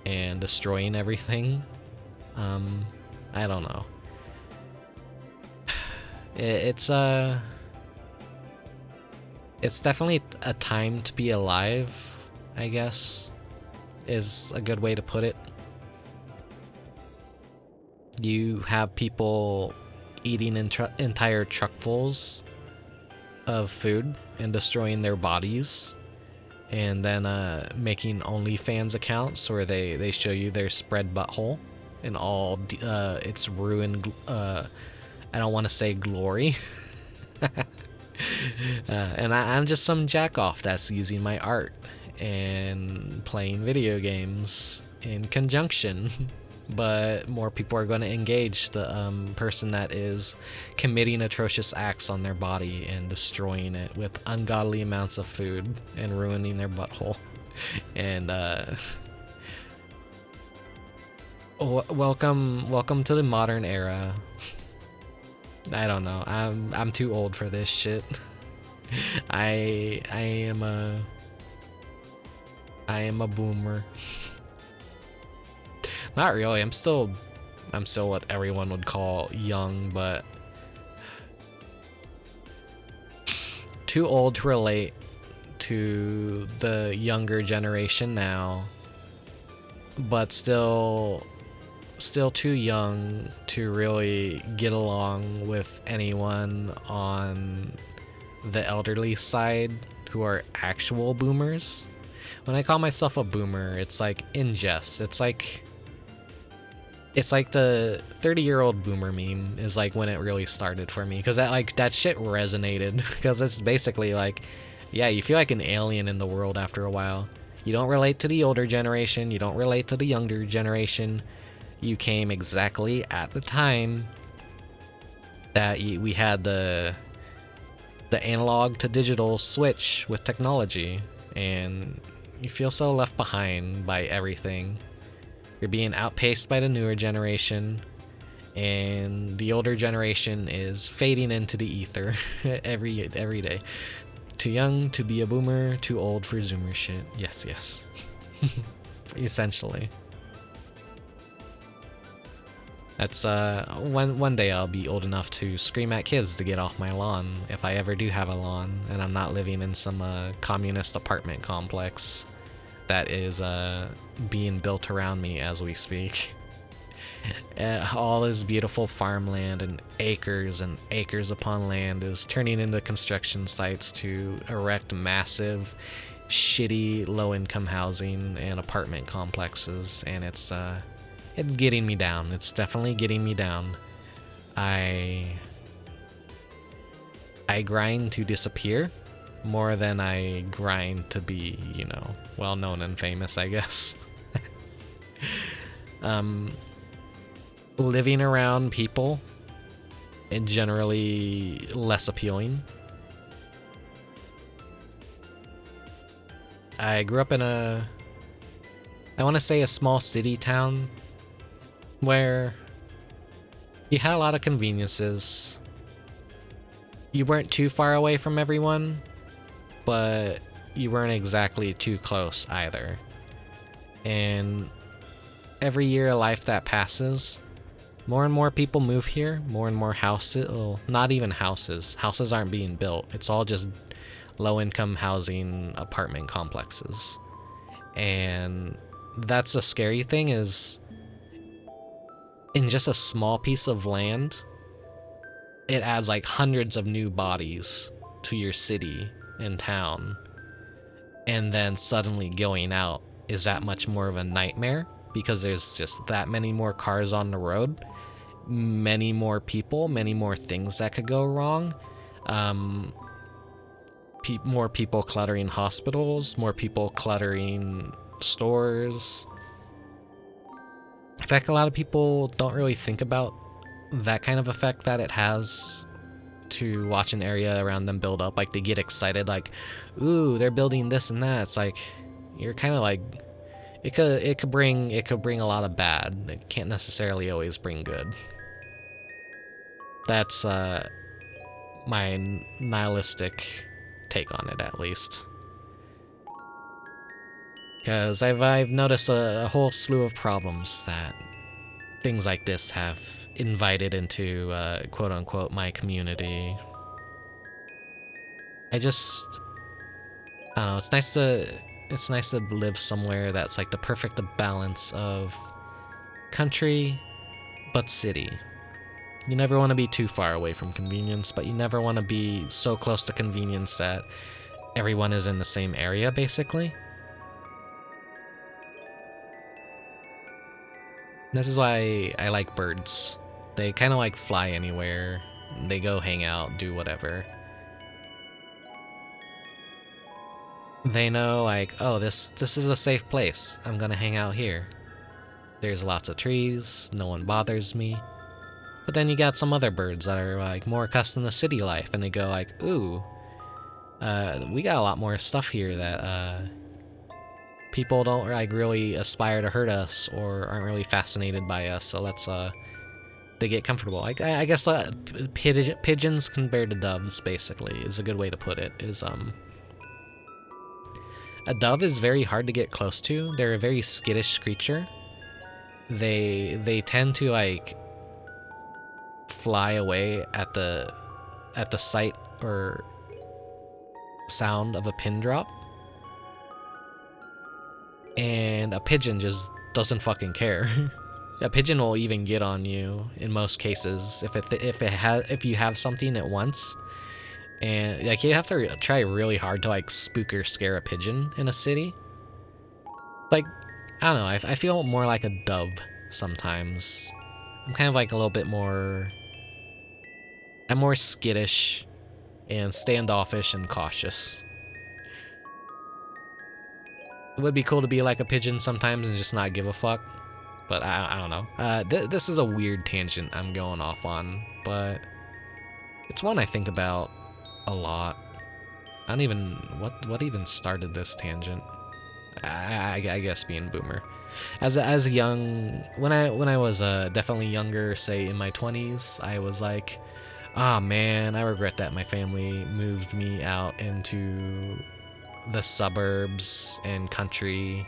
and destroying everything. I don't know. It's definitely a time to be alive, I guess, is a good way to put it. You have people eating entire truckfuls of food and destroying their bodies, and then making OnlyFans accounts where they show you their spread butthole in all its ruined, I don't want to say glory. And I'm just some jack-off that's using my art and playing video games in conjunction but more people are going to engage the person that is committing atrocious acts on their body and destroying it with ungodly amounts of food and ruining their butthole. And welcome to the modern era. I don't know. I'm too old for this shit. I am a boomer. Not really. I'm still what everyone would call young, but too old to relate to the younger generation now, but still too young to really get along with anyone on the elderly side who are actual boomers. When I call myself a boomer, it's like in jest. It's like the 30-year-old boomer meme is like when it really started for me, because that shit resonated, because it's basically like, yeah, you feel like an alien in the world after a while. You don't relate to the older generation, you don't relate to the younger generation. You came exactly at the time that we had the analog to digital switch with technology, and you feel so left behind by everything. You're being outpaced by the newer generation, and the older generation is fading into the ether every day. Too young to be a boomer, too old for Zoomer shit. Yes. Essentially. That's one day I'll be old enough to scream at kids to get off my lawn, if I ever do have a lawn and I'm not living in some communist apartment complex that is being built around me as we speak. All this beautiful farmland and acres upon land is turning into construction sites to erect massive, shitty, low-income housing and apartment complexes, and it's getting me down. It's definitely getting me down. I grind to disappear more than I grind to be, well known and famous, I guess. Living around people is generally less appealing. I grew up in I want to say a small city town where you had a lot of conveniences. You weren't too far away from everyone, but you weren't exactly too close either. And every year of life that passes, more and more people move here, more and more houses, well, not even houses. Houses aren't being built. It's all just low-income housing apartment complexes. And that's the scary thing, is in just a small piece of land, it adds like hundreds of new bodies to your city and town. And then suddenly going out is that much more of a nightmare, because there's just that many more cars on the road, many more people, many more things that could go wrong. More people cluttering hospitals, more people cluttering stores. In fact, a lot of people don't really think about that kind of effect that it has to watch an area around them build up. Like, they get excited, like, ooh, they're building this and that. It's like, you're kind of like, it could bring a lot of bad. It can't necessarily always bring good. That's my nihilistic take on it, at least. Because I've noticed a whole slew of problems that things like this have invited into quote-unquote my community. I don't know, it's nice to live somewhere that's like the perfect balance of country but city. You never want to be too far away from convenience, but you never want to be so close to convenience that everyone is in the same area, basically. This is why I like birds. They kind of like fly anywhere. They go hang out, do whatever. They know, like, oh, this is a safe place. I'm gonna hang out here. There's lots of trees, no one bothers me. But then you got some other birds that are like more accustomed to city life, and they go like, ooh, we got a lot more stuff here that people don't like really aspire to hurt us or aren't really fascinated by us, so let's they get comfortable. I guess pigeons compared to doves basically is a good way to put it. Is a dove is very hard to get close to. They're a very skittish creature. They tend to like fly away at the sight or sound of a pin drop. And a pigeon just doesn't fucking care. A pigeon will even get on you in most cases if you have something at once. And like you have to try really hard to like spook or scare a pigeon in a city. Like, I don't know, I feel more like a dove sometimes. I'm kind of like a little bit more... I'm more skittish and standoffish and cautious. It would be cool to be like a pigeon sometimes and just not give a fuck. But I don't know. This is a weird tangent I'm going off on, but it's one I think about a lot. I don't even... What even started this tangent? I guess being boomer. As a young... When I was definitely younger, say in my 20s, I was like, ah, man, I regret that my family moved me out into the suburbs and country.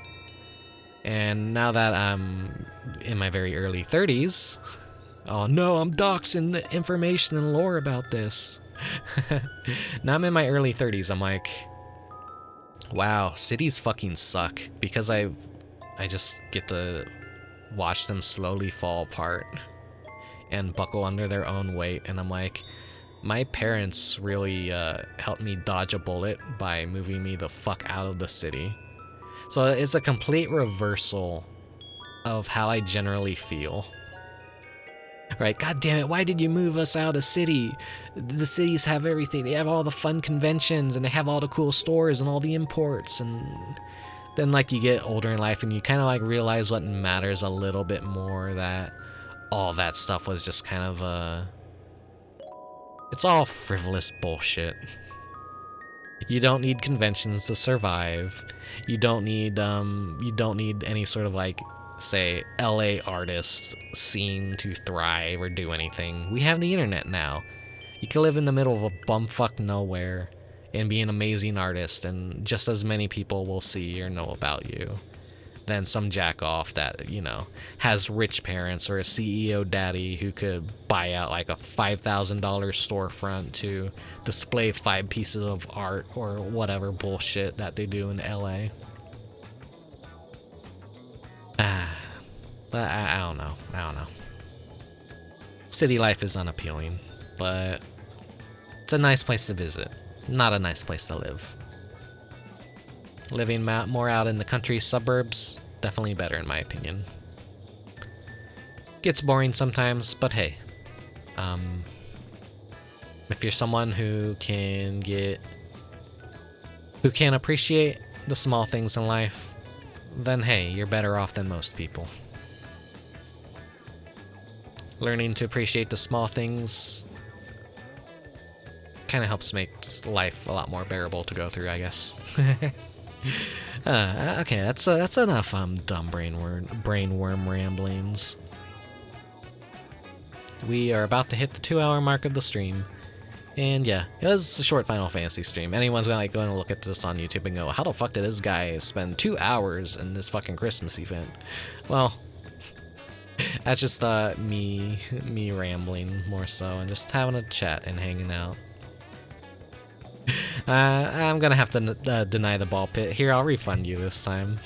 And now that I'm in my very early 30s, oh no, I'm doxing the information and lore about this. Now I'm in my early 30s, I'm like, wow, cities fucking suck, because I just get to watch them slowly fall apart and buckle under their own weight, and I'm like, my parents really helped me dodge a bullet by moving me the fuck out of the city. So it's a complete reversal of how I generally feel. Right, god damn it, why did you move us out of city? The cities have everything. They have all the fun conventions, and they have all the cool stores and all the imports, and then like you get older in life and you kind of like realize what matters a little bit more, that all that stuff was just kind of it's all frivolous bullshit. You don't need conventions to survive. You don't need any sort of like, say, LA artist scene to thrive or do anything. We have the internet now. You can live in the middle of a bumfuck nowhere and be an amazing artist, and just as many people will see or know about you than some jack-off that, you know, has rich parents or a CEO daddy who could buy out like a $5,000 storefront to display 5 pieces of art or whatever bullshit that they do in LA. But I don't know. City life is unappealing, but it's a nice place to visit, not a nice place to live. Living more out in the country suburbs, definitely better in my opinion. Gets boring sometimes, but hey, if you're someone who can appreciate the small things in life, then hey, you're better off than most people. Learning to appreciate the small things kind of helps make life a lot more bearable to go through, I guess. Okay, that's enough dumb brainworm ramblings. We are about to hit the 2-hour mark of the stream, and yeah, it was a short Final Fantasy stream. Anyone's gonna like go and look at this on YouTube and go, how the fuck did this guy spend 2 hours in this fucking Christmas event? Well, that's just me rambling more so, and just having a chat and hanging out. I'm gonna have to deny the ball pit. Here, I'll refund you this time.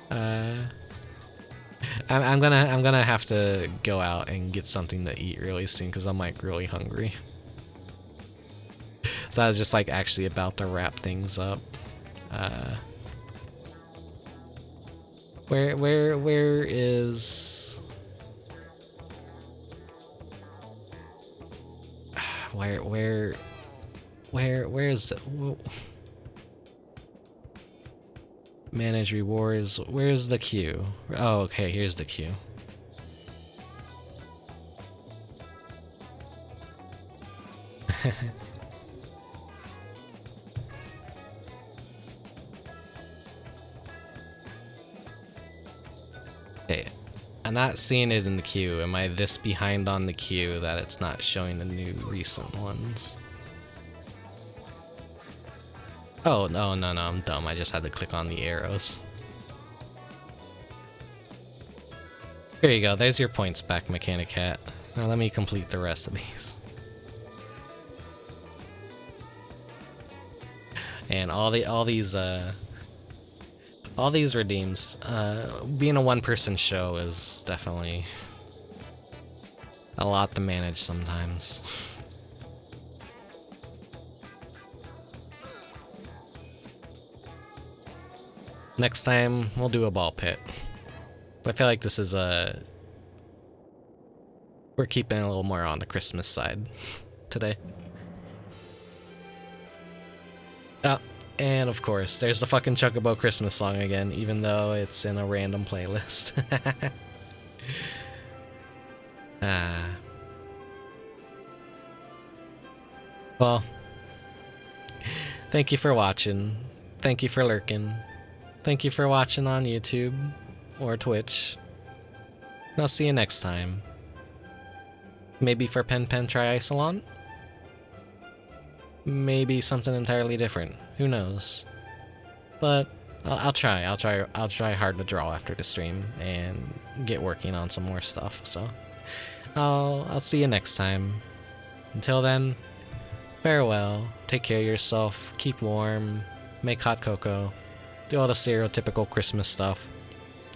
I'm gonna have to go out and get something to eat really soon because I'm like really hungry. So I was just like actually about to wrap things up. Where is where's the... Manage rewards. Where's the queue? Oh, okay, here's the queue. Okay, I'm not seeing it in the queue. Am I this behind on the queue that it's not showing the new recent ones? Oh, no, I'm dumb. I just had to click on the arrows. Here you go. There's your points back, Mechanic Hat. Now let me complete the rest of these. And all these redeems. Being a one-person show is definitely a lot to manage sometimes. Next time, we'll do a ball pit. But I feel like this is we're keeping it a little more on the Christmas side today. And of course, there's the fucking Chocobo Christmas song again, even though it's in a random playlist. Well, thank you for watching. Thank you for lurking. Thank you for watching on YouTube or Twitch. And I'll see you next time. Maybe for Pen Triathlon? Maybe something entirely different. Who knows? But I'll try. I'll try hard to draw after the stream and get working on some more stuff. So I'll see you next time. Until then, farewell. Take care of yourself. Keep warm. Make hot cocoa. Do all the stereotypical Christmas stuff.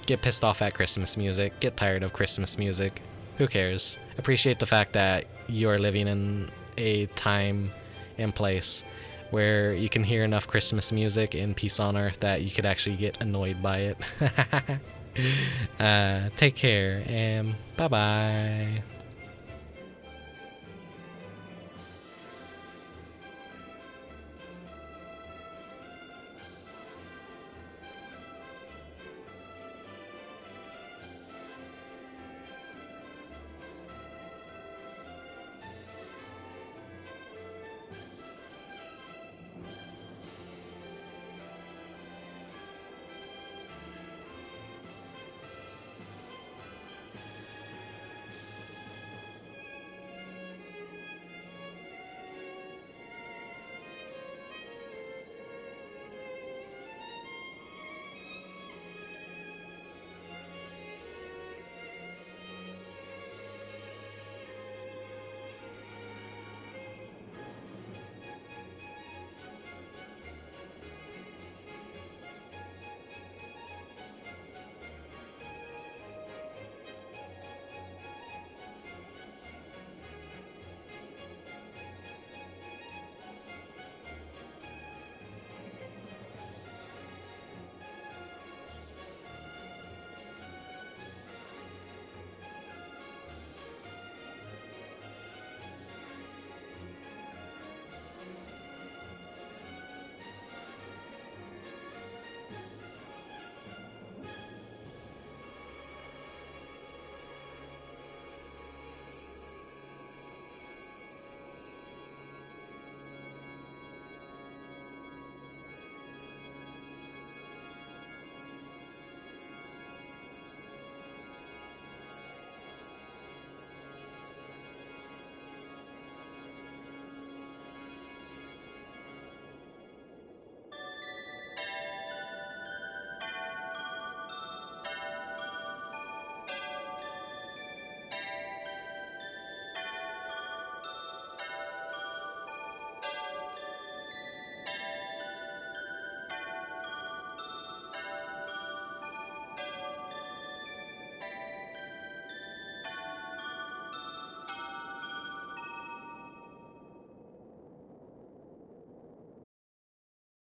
Get pissed off at Christmas music. Get tired of Christmas music. Who cares? Appreciate the fact that you're living in a time and place where you can hear enough Christmas music in peace on earth that you could actually get annoyed by it. Take care and bye-bye.